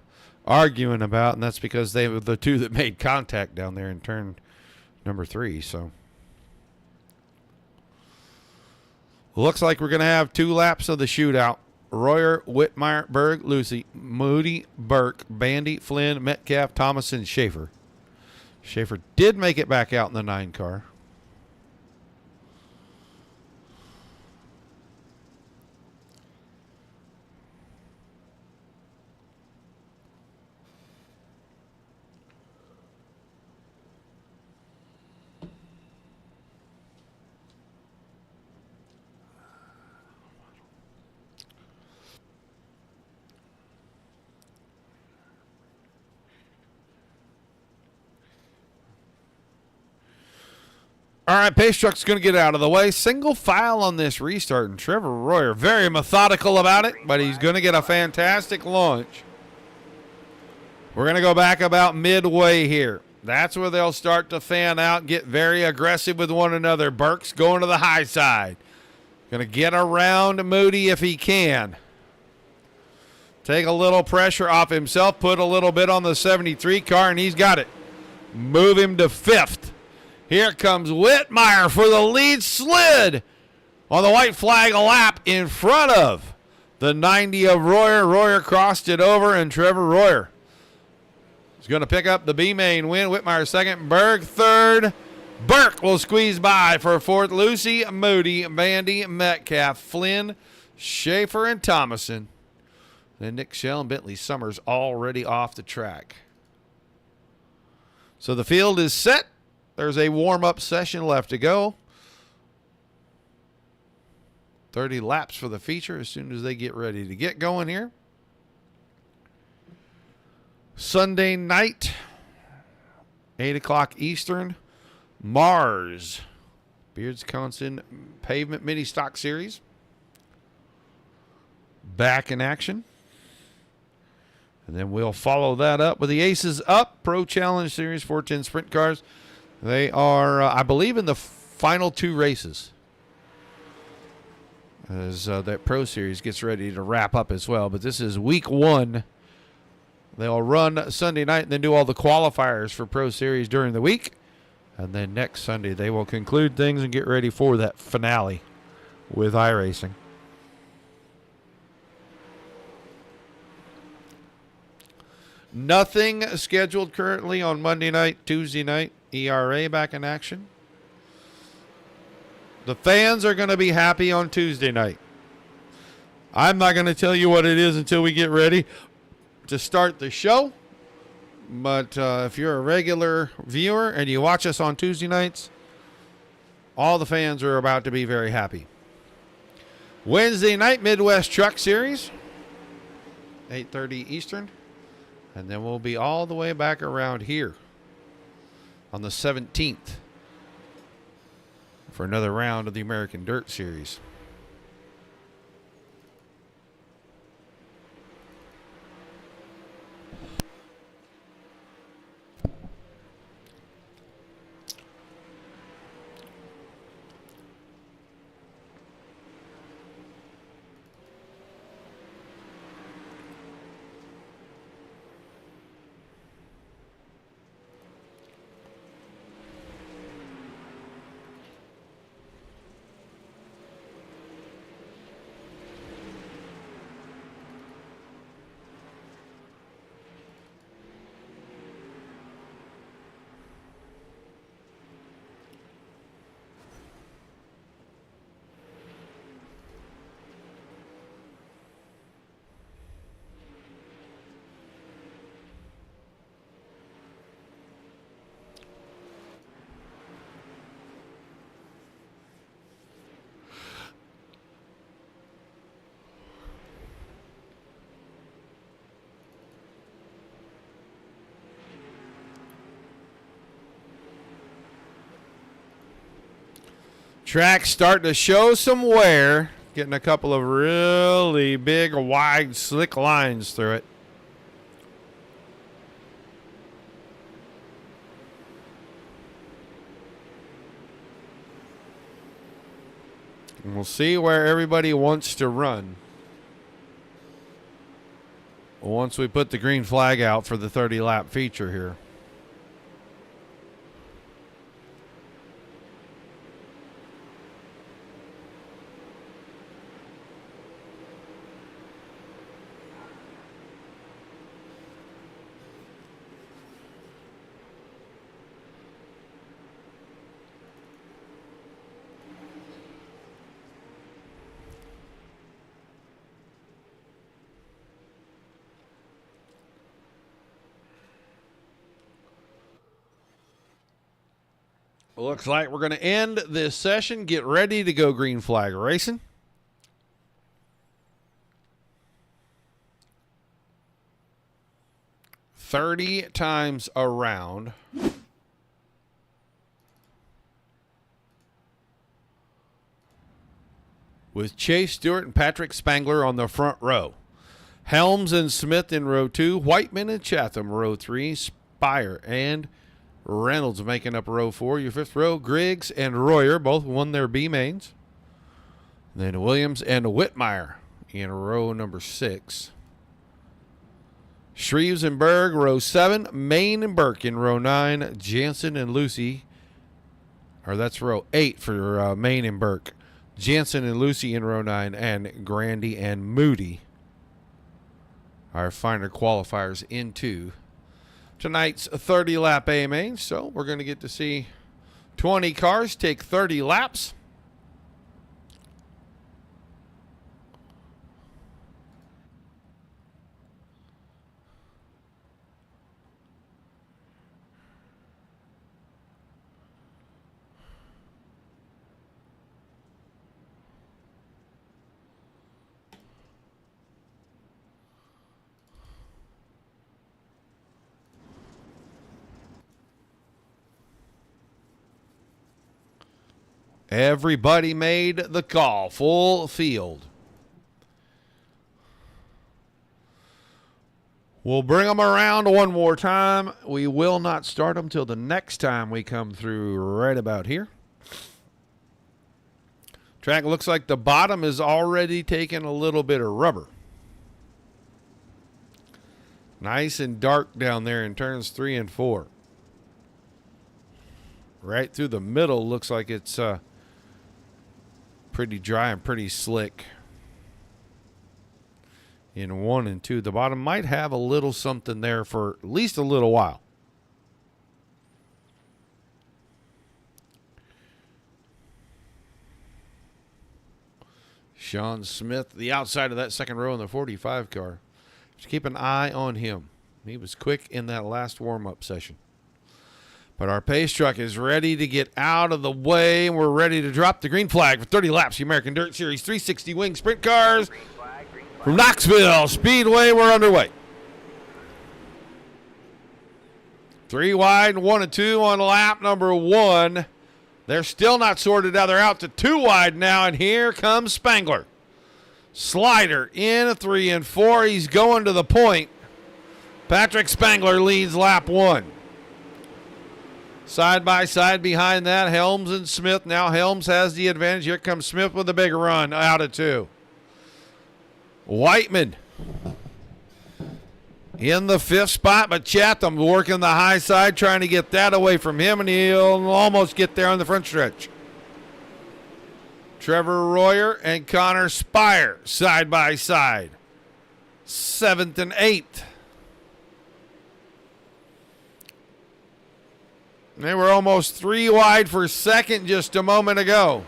arguing about, and that's because they were the two that made contact down there in turn number 3. So looks like we're going to have 2 laps of the shootout. Royer, Whitmire, Berg, Lucy, Moody, Burke, Bandy, Flynn, Metcalf, Thomason, Schaefer. Schaefer did make it back out in the 9 car. All right, pace truck's going to get out of the way. Single file on this restart, and Trevor Royer very methodical about it, but he's going to get a fantastic launch. We're going to go back about midway here. That's where they'll start to fan out, get very aggressive with one another. Burke's going to the high side. Going to get around Moody if he can. Take a little pressure off himself, put a little bit on the 73 car, and he's got it. Move him to 5th. Here comes Whitmire for the lead, slid on the white flag lap in front of the 90 of Royer. Royer crossed it over, and Trevor Royer is going to pick up the B-main win. Whitmire second, Berg third. Burke will squeeze by for 4th. Lucy, Moody, Bandy, Metcalf, Flynn, Schaefer, and Thomason. Then Nick Shell and Bentley Summers already off the track. So the field is set. There's a warm-up session left to go. 30 laps for the feature as soon as they get ready to get going here. Sunday night, 8 o'clock Eastern, Mars, Beardsconsin Pavement Mini Stock Series. Back in action. And then we'll follow that up with the Aces Up Pro Challenge Series 410 Sprint Cars. They are, I believe, in the final 2 races as that Pro Series gets ready to wrap up as well. But this is week 1. They'll run Sunday night and then do all the qualifiers for Pro Series during the week. And then next Sunday they will conclude things and get ready for that finale with iRacing. Nothing scheduled currently on Monday night, Tuesday night. ERA back in action. The fans are going to be happy on Tuesday night. I'm not going to tell you what it is until we get ready to start the show. But if you're a regular viewer and you watch us on Tuesday nights, all the fans are about to be very happy. Wednesday night, Midwest Truck Series, 8:30 Eastern. And then we'll be all the way back around here on the 17th for another round of the American Dirt Series. Track starting to show some wear. Getting a couple of really big, wide, slick lines through it. And we'll see where everybody wants to run once we put the green flag out for the 30-lap feature here. Looks like we're going to end this session. Get ready to go green flag racing. "30 times around." With Chase Stewart and Patrick Spangler on the front row. Helms and Smith in row 2. Whiteman and Chatham row 3. Spire and Reynolds making up row 4. Your fifth row, Griggs and Royer both won their B mains. Then Williams and Whitmire in row number 6. Shreves and Berg, row 7. Main and Burke in row 9. Jansen and Lucy, or that's row 8 for Main and Burke. Jansen and Lucy in row 9. And Grandy and Moody, our finer qualifiers, into tonight's 30-lap A main. So we're going to get to see 20 cars take 30 laps. Everybody made the call. Full field. We'll bring them around one more time. We will not start them till the next time we come through right about here. Track looks like the bottom is already taking a little bit of rubber. Nice and dark down there in turns 3 and 4. Right through the middle looks like it's pretty dry and pretty slick in 1 and 2. The bottom might have a little something there for at least a little while. Sean Smith, the outside of that second row in the 45 car. Just keep an eye on him. He was quick in that last warm-up session. But our pace truck is ready to get out of the way, and we're ready to drop the green flag for 30 laps. The American Dirt Series 360 wing sprint cars from Knoxville Speedway. We're underway. 3 wide, 1 and 2 on lap number 1. They're still not sorted out. They're out to 2 wide now, and here comes Spangler. Slider in a 3 and 4. He's going to the point. Patrick Spangler leads lap 1. Side by side behind that, Helms and Smith. Now Helms has the advantage. Here comes Smith with a big run out of 2. Whiteman in the 5th spot, but Chatham working the high side, trying to get that away from him, and he'll almost get there on the front stretch. Trevor Royer and Connor Spire side by side. 7th and 8th. They were almost 3 wide for second just a moment ago.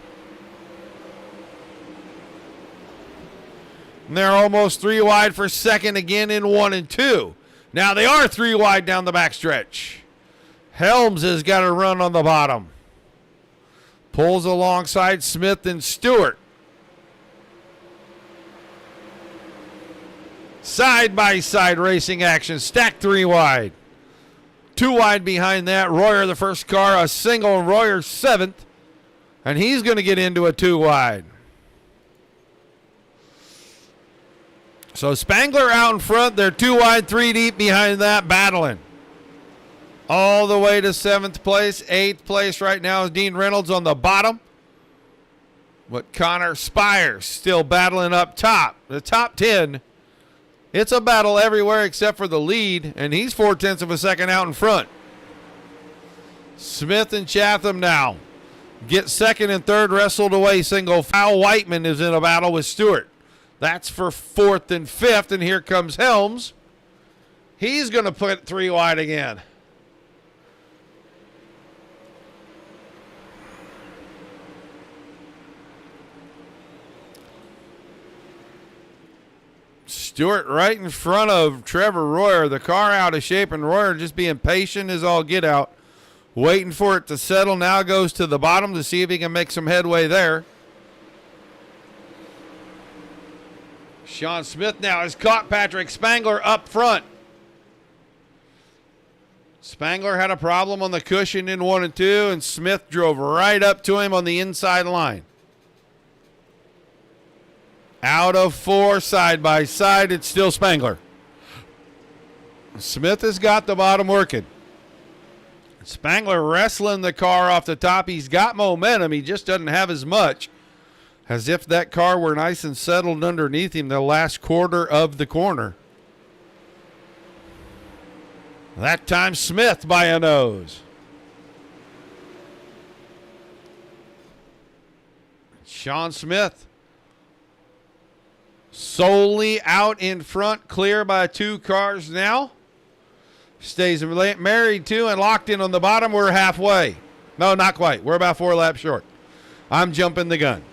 And they're almost 3 wide for second again in 1 and 2. Now they are 3 wide down the backstretch. Helms has got a run on the bottom. Pulls alongside Smith and Stewart. Side by side racing action. Stacked 3 wide. 2 wide behind that. Royer, the first car, a single. Royer 7th. And he's going to get into a 2 wide. So Spangler out in front. They're 2 wide, 3 deep behind that, battling. All the way to 7th place. 8th place right now is Dean Reynolds on the bottom. But Connor Spires still battling up top. The top 10, it's a battle everywhere except for the lead, and he's 0.4 of a second out in front. Smith and Chatham now get 2nd and 3rd wrestled away. Single foul. Whiteman is in a battle with Stewart. That's for 4th and 5th, and here comes Helms. He's going to put 3 wide again. Stewart right in front of Trevor Royer. The car out of shape, and Royer just being patient as all get out. Waiting for it to settle. Now goes to the bottom to see if he can make some headway there. Sean Smith now has caught Patrick Spangler up front. Spangler had a problem on the cushion in 1 and 2, and Smith drove right up to him on the inside line. Out of 4, side by side, it's still Spangler. Smith has got the bottom working. Spangler wrestling the car off the top. He's got momentum. He just doesn't have as much. As if that car were nice and settled underneath him the last quarter of the corner. That time Smith by a nose. Sean Smith solely out in front, clear by 2 cars now. Stays married to and locked in on the bottom. We're halfway. No, not quite. We're about 4 laps short. I'm jumping the gun.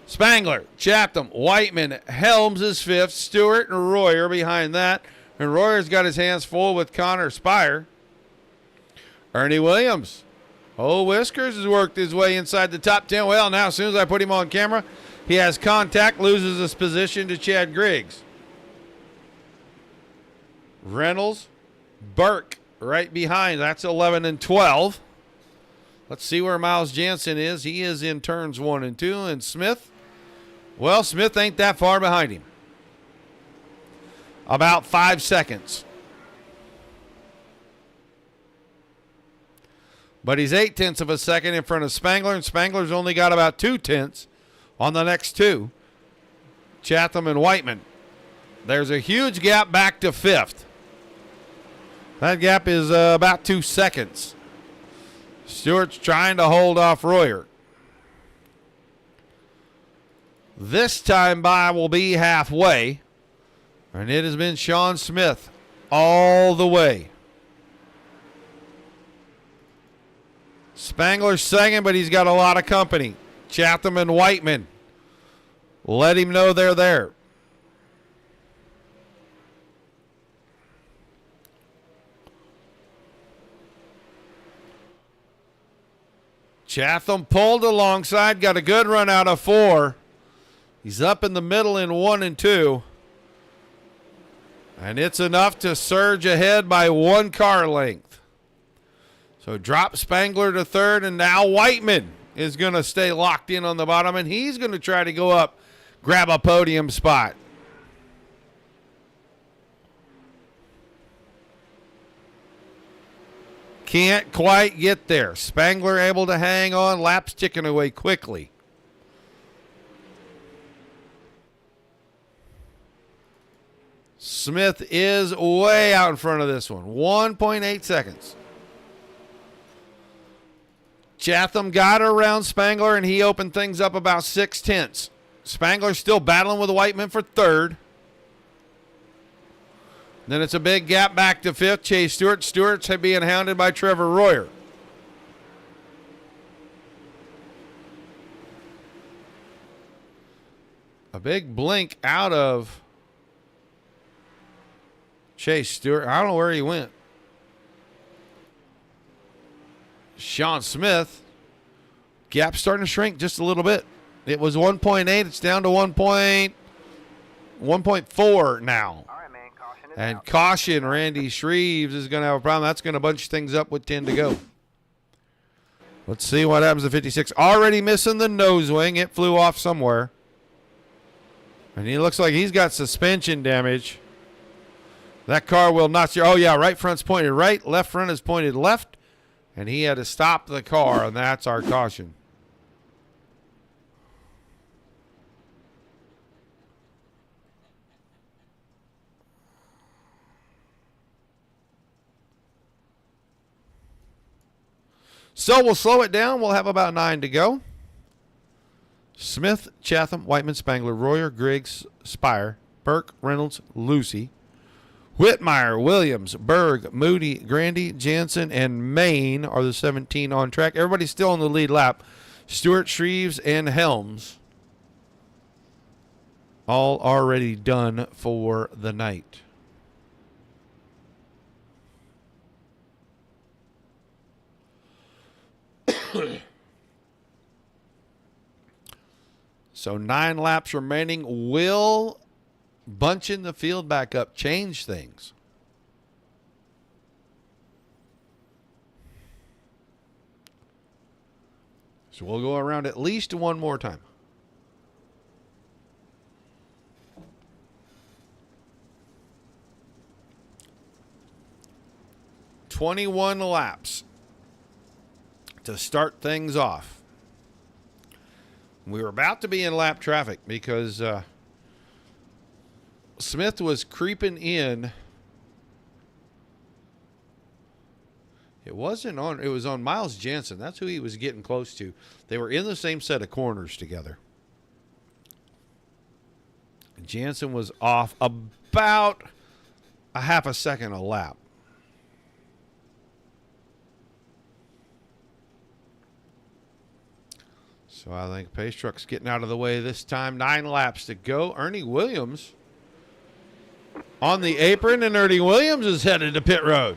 Spangler, Chatham, Whiteman, Helms is 5th. Stewart and Royer behind that. And Royer's got his hands full with Connor Spire. Ernie Williams. Oh, Whiskers has worked his way inside the top 10. Well, now as soon as I put him on camera, he has contact, loses his position to Chad Griggs. Reynolds, Burke right behind. That's 11 and 12. Let's see where Miles Jansen is. He is in turns 1 and 2. And Smith, well, Smith ain't that far behind him. About 5 seconds. But he's 0.8 of a second in front of Spangler, and Spangler's only got about 0.2 on the next 2. Chatham and Whiteman. There's a huge gap back to 5th. That gap is about 2 seconds. Stewart's trying to hold off Royer. This time by will be halfway, and it has been Sean Smith all the way. Spangler's second, but he's got a lot of company. Chatham and Whiteman. Let him know they're there. Chatham pulled alongside, got a good run out of 4. He's up in the middle in 1 and 2. And it's enough to surge ahead by 1 car length. So drop Spangler to 3rd, and now Whiteman is going to stay locked in on the bottom, and he's going to try to go up, grab a podium spot. Can't quite get there. Spangler able to hang on. Laps ticking away quickly. Smith is way out in front of this one. 1.8 seconds. Chatham got around Spangler, and he opened things up about 0.6. Spangler still battling with Whiteman for 3rd. Then it's a big gap back to 5th. Chase Stewart. Stewart's being hounded by Trevor Royer. A big blink out of Chase Stewart. I don't know where he went. Sean Smith. Gap starting to shrink just a little bit. It was 1.8. It's down to 1.4 now. And caution, Randy Shreves is going to have a problem. That's going to bunch things up with 10 to go. Let's see what happens to 56. Already missing the nose wing. It flew off somewhere. And he looks like he's got suspension damage. That car will not steer. Oh, yeah, right front's pointed right. Left front is pointed left. And he had to stop the car, and that's our caution. So we'll slow it down. We'll have about 9 to go. Smith, Chatham, Whiteman, Spangler, Royer, Griggs, Spire, Burke, Reynolds, Lucy, Whitmire, Williams, Berg, Moody, Grandy, Jansen, and Maine are the 17 on track. Everybody's still on the lead lap. Stewart, Shreves, and Helms all already done for the night. So 9 laps remaining. Will bunching the field back up change things? So we'll go around at least one more time. "21 laps to start things off. We were about to be in lap traffic because Smith was creeping in. It was on Miles Jansen. That's who he was getting close to. They were in the same set of corners together. Jansen was off about a half a second a lap. So I think Pace Truck's getting out of the way this time. 9 laps to go. Ernie Williams on the apron, and Ernie Williams is headed to pit road.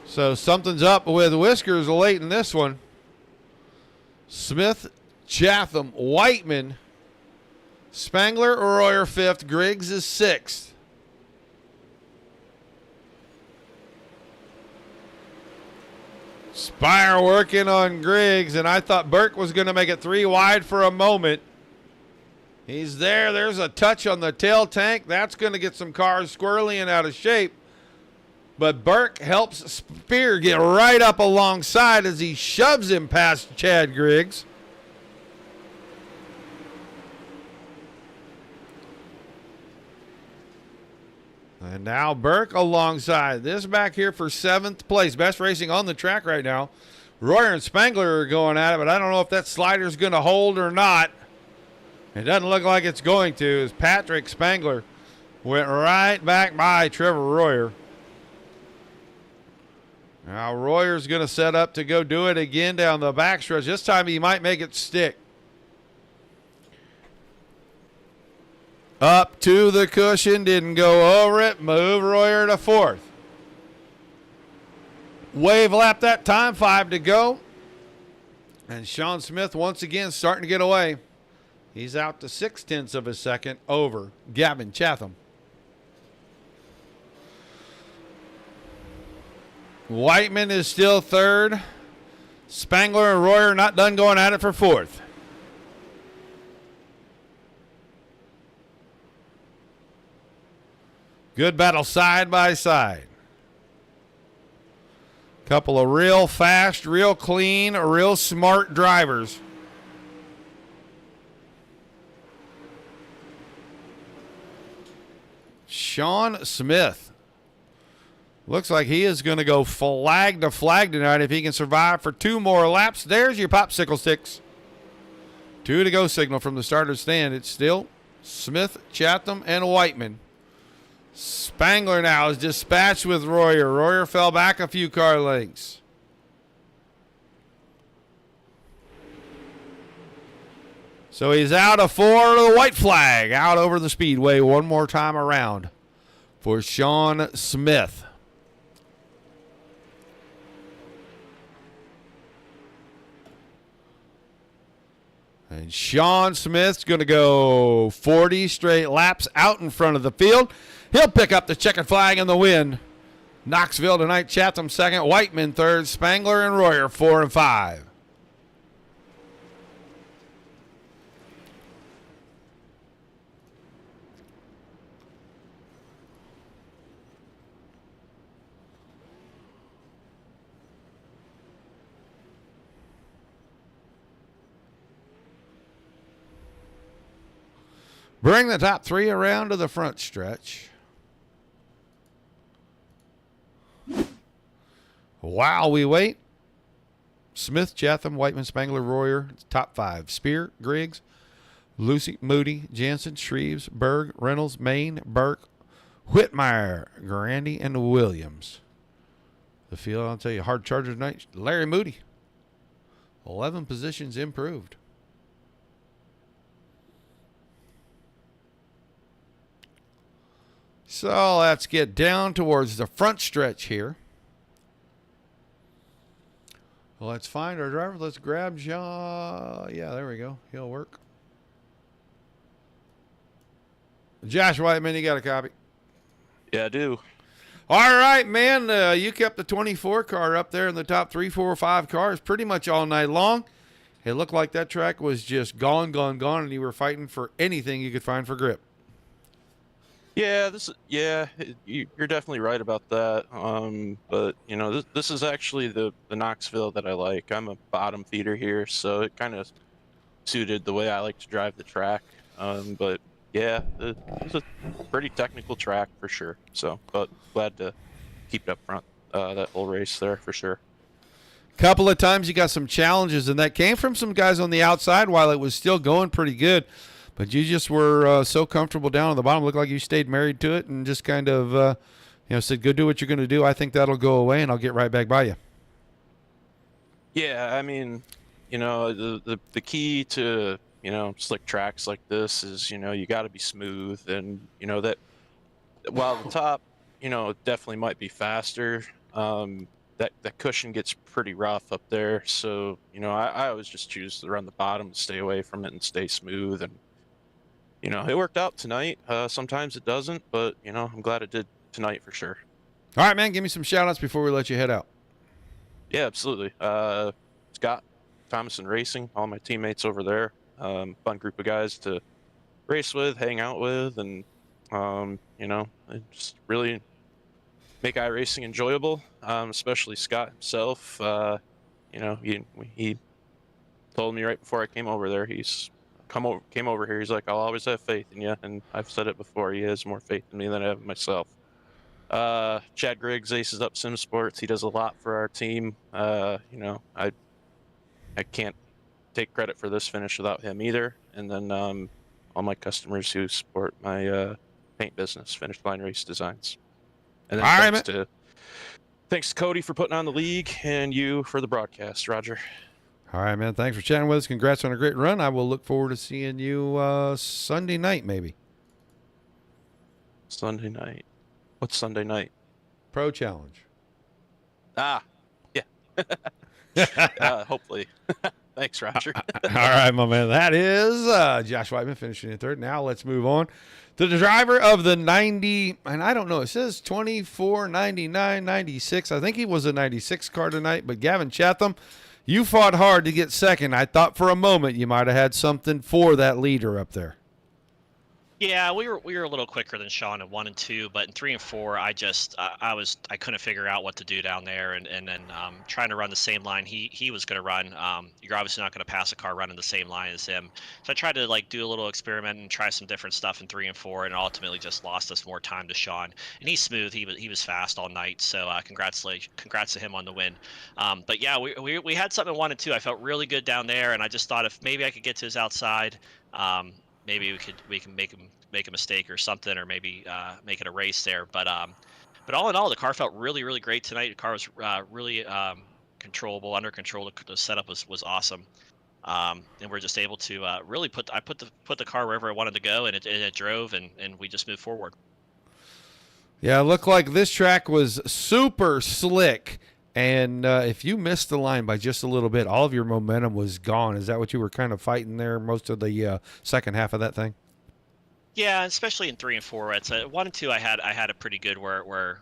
So something's up with Whiskers late in this one. Smith, Chatham, Whiteman, Spangler, Royer 5th. Griggs is 6th. Spire working on Griggs, and I thought Burke was going to make it 3 wide for a moment. He's there. There's a touch on the tail tank. That's going to get some cars squirrely and out of shape. But Burke helps Spear get right up alongside as he shoves him past Chad Griggs. And now Burke alongside. This back here for 7th place. Best racing on the track right now. Royer and Spangler are going at it, but I don't know if that slider's going to hold or not. It doesn't look like it's going to, as Patrick Spangler went right back by Trevor Royer. Now Royer's going to set up to go do it again down the backstretch. This time he might make it stick. Up to the cushion, didn't go over it. Move Royer to 4th. Wave lap that time, 5 to go. And Sean Smith once again starting to get away. He's out to 0.6 of a second over Gavin Chatham. Whiteman is still 3rd. Spangler and Royer not done going at it for 4th. Good battle side by side. Couple of real fast, real clean, real smart drivers. Sean Smith looks like he is going to go flag to flag tonight if he can survive for 2 more laps. There's your popsicle sticks. 2 to go signal from the starter's stand. It's still Smith, Chatham, and Whiteman. Spangler now is dispatched with Royer. Royer fell back a few car lengths. So he's out of 4 to the white flag. Out over the speedway one more time around for Sean Smith. And Sean Smith's going to go 40 straight laps out in front of the field. He'll pick up the checkered flag in the win. Knoxville tonight, Chatham second, Whiteman third, Spangler and Royer 4 and 5. Bring the top three around to the front stretch. While we wait, Smith, Chatham, Whiteman, Spangler, Royer, top five. Spear, Griggs, Lucy, Moody, Jansen, Shreves, Berg, Reynolds, Main, Burke, Whitmire, Grandy, and Williams. The field, I'll tell you, hard charger tonight. Larry Moody, 11 positions improved. So let's get down towards the front stretch here. Well, let's find our driver. Let's grab John. Yeah, there we go. He'll work. Josh Whiteman, you got a copy? Yeah, I do. All right, man. You kept the 24 car up there in the top 3, 4, 5 cars pretty much all night long. It looked like that track was just gone, and you were fighting for anything you could find for grip. Yeah, you're definitely right about that. But you know, this is actually the Knoxville that I like. I'm a bottom feeder here, so it kind of suited the way I like to drive the track. But yeah, it's a pretty technical track for sure. So, but glad to keep it up front that whole race there for sure. Couple of times you got some challenges, and that came from some guys on the outside while it was still going pretty good. But you just were so comfortable down on the bottom. Looked like you stayed married to it and just kind of, said, go do what you're going to do. I think that'll go away, and I'll get right back by you. Yeah, I mean, you know, the key to, you know, slick tracks like this is, you know, you got to be smooth. And, you know, that while the top, you know, definitely might be faster, that cushion gets pretty rough up there. So, you know, I always just choose to run the bottom, stay away from it, and stay smooth. And, you know, it worked out tonight. Sometimes it doesn't, but, you know, I'm glad it did tonight for sure. All right, man, give me some shout-outs before we let you head out. Yeah, absolutely. Scott, Thomason Racing, all my teammates over there. Fun group of guys to race with, hang out with, and, you know, just really make iRacing enjoyable, especially Scott himself. You know, he told me right before I came over there, came over here. He's like, I'll always have faith in you. And I've said it before. He has more faith in me than I have in myself. Chad Griggs aces up Sim Sports. He does a lot for our team. You know, I can't take credit for this finish without him either. And then all my customers who support my paint business, Finished Line Race Designs. And then thanks to Cody for putting on the league and you for the broadcast, Roger. All right, man. Thanks for chatting with us. Congrats on a great run. I will look forward to seeing you Sunday night, maybe. Sunday night. What's Sunday night? Pro Challenge. Ah, yeah. Hopefully. Thanks, Roger. All right, my man. That is Josh Whiteman finishing in third. Now let's move on to the driver of the 90, and I don't know, it says 24, 99, 96. I think he was a 96 car tonight, but Gavin Chatham, you fought hard to get second. I thought for a moment you might have had something for that leader up there. Yeah, we were a little quicker than Sean in 1 and 2, but in 3 and 4, I couldn't figure out what to do down there, and then trying to run the same line he was going to run. You're obviously not going to pass a car running the same line as him, so I tried to do a little experiment and try some different stuff in 3 and 4, and ultimately just lost us more time to Sean. And he's smooth. He was fast all night, so congrats to him on the win. But yeah, we had something in 1 and 2. I felt really good down there, and I just thought if maybe I could get to his outside. Maybe we can make a mistake or something, or maybe make it a race there. But all in all, the car felt really, really great tonight. The car was really controllable, under control. The setup was awesome, and we're just able to really put the car wherever I wanted to go, and it drove, and we just moved forward. Yeah, it looked like this track was super slick. And if you missed the line by just a little bit, all of your momentum was gone. Is that what you were kind of fighting there most of the second half of that thing? Yeah, especially in 3 and 4. It's 1 and 2. I had a pretty good where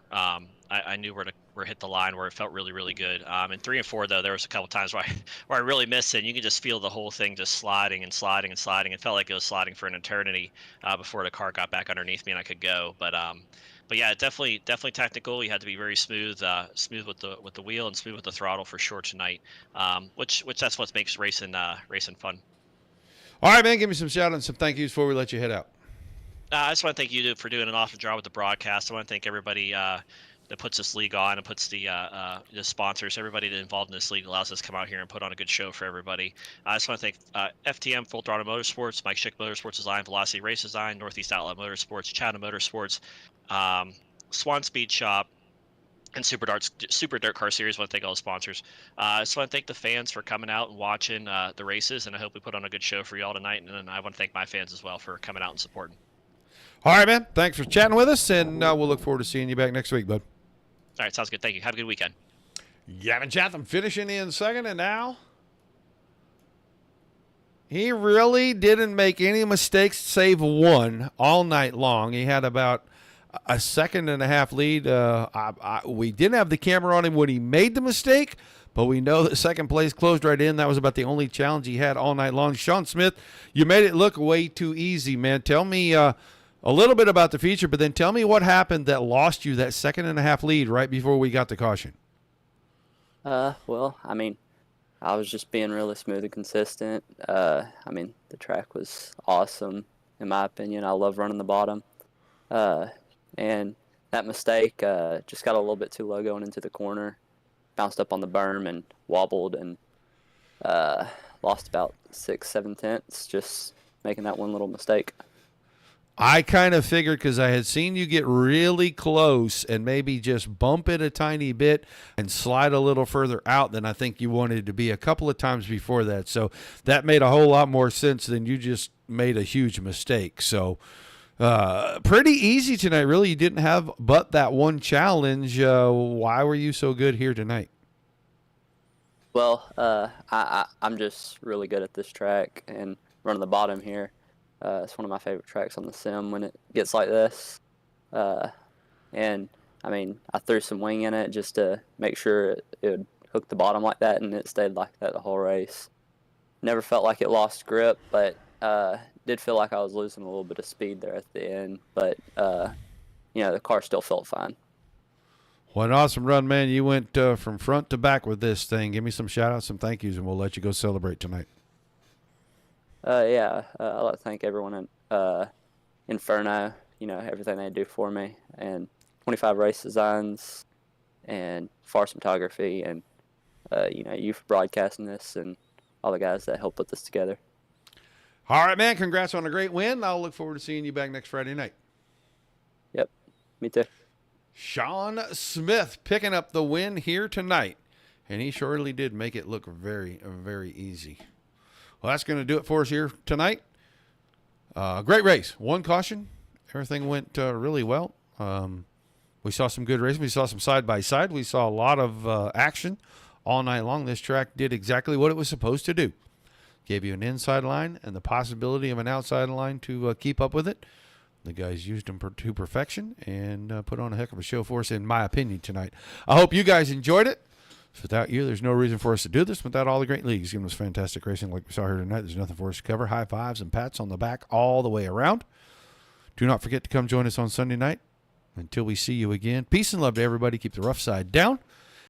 I knew where to hit the line where it felt really, really good. In 3 and 4 though, there was a couple times where where I really missed it. And you could just feel the whole thing just sliding and sliding and sliding. It felt like it was sliding for an eternity before the car got back underneath me and I could go. But yeah, definitely technical. You had to be very smooth, smooth with the wheel and smooth with the throttle for sure tonight. Which that's what makes racing fun. All right, man. Give me some shout outs and some thank yous before we let you head out. I just want to thank you for doing an awesome job with the broadcast. I want to thank everybody that puts this league on and puts the sponsors, everybody that involved in this league allows us to come out here and put on a good show for everybody. I just want to thank FTM, Full Throttle Motorsports, Mike Schick Motorsports Design, Velocity Race Design, Northeast Outlet Motorsports, Chatham Motorsports, Swan Speed Shop, and Super Dirt Car Series. I want to thank all the sponsors. I just want to thank the fans for coming out and watching the races, and I hope we put on a good show for y'all tonight. And then I want to thank my fans as well for coming out and supporting. All right, man. Thanks for chatting with us, and we'll look forward to seeing you back next week, bud. All right, sounds good. Thank you. Have a good weekend. Gavin Chatham finishing in second, and now he really didn't make any mistakes save one all night long. He had about a second and a half lead. We didn't have the camera on him when he made the mistake, but we know that second place closed right in. That was about the only challenge he had all night long. Sean Smith, you made it look way too easy, man. Tell me a little bit about the feature, but then tell me what happened that lost you that second and a half lead right before we got to caution. Well, I mean, I was just being really smooth and consistent. I mean, the track was awesome, in my opinion. I love running the bottom. And that mistake just got a little bit too low going into the corner, bounced up on the berm and wobbled and lost about 6-7 tenths just making that one little mistake. I kind of figured because I had seen you get really close and maybe just bump it a tiny bit and slide a little further out than I think you wanted to be a couple of times before that. So that made a whole lot more sense than you just made a huge mistake. So pretty easy tonight, really. You didn't have but that one challenge. Why were you so good here tonight? Well, I'm just really good at this track and running the bottom here. It's one of my favorite tracks on the sim when it gets like this. And, I mean, I threw some wing in it just to make sure it would hook the bottom like that, and it stayed like that the whole race. Never felt like it lost grip, but did feel like I was losing a little bit of speed there at the end. But, you know, the car still felt fine. What an awesome run, man. You went from front to back with this thing. Give me some shout-outs, some thank yous, and we'll let you go celebrate tonight. I'd like to thank everyone in Inferno, you know, everything they do for me, and 25 Race Designs, and Far Photography, and, you know, you for broadcasting this, and all the guys that helped put this together. All right, man. Congrats on a great win. I'll look forward to seeing you back next Friday night. Yep, me too. Sean Smith picking up the win here tonight, and he surely did make it look very, very easy. Well, that's going to do it for us here tonight. Great race. One caution. Everything went really well. We saw some good racing. We saw some side-by-side. We saw a lot of action all night long. This track did exactly what it was supposed to do. Gave you an inside line and the possibility of an outside line to keep up with it. The guys used them to perfection and put on a heck of a show for us, in my opinion, tonight. I hope you guys enjoyed it. Without you, there's no reason for us to do this. Without all the great leagues giving us fantastic racing like we saw here tonight, there's nothing for us to cover. High fives and pats on the back all the way around. Do not forget to come join us on Sunday night. Until we see you again, peace and love to everybody. Keep the rough side down.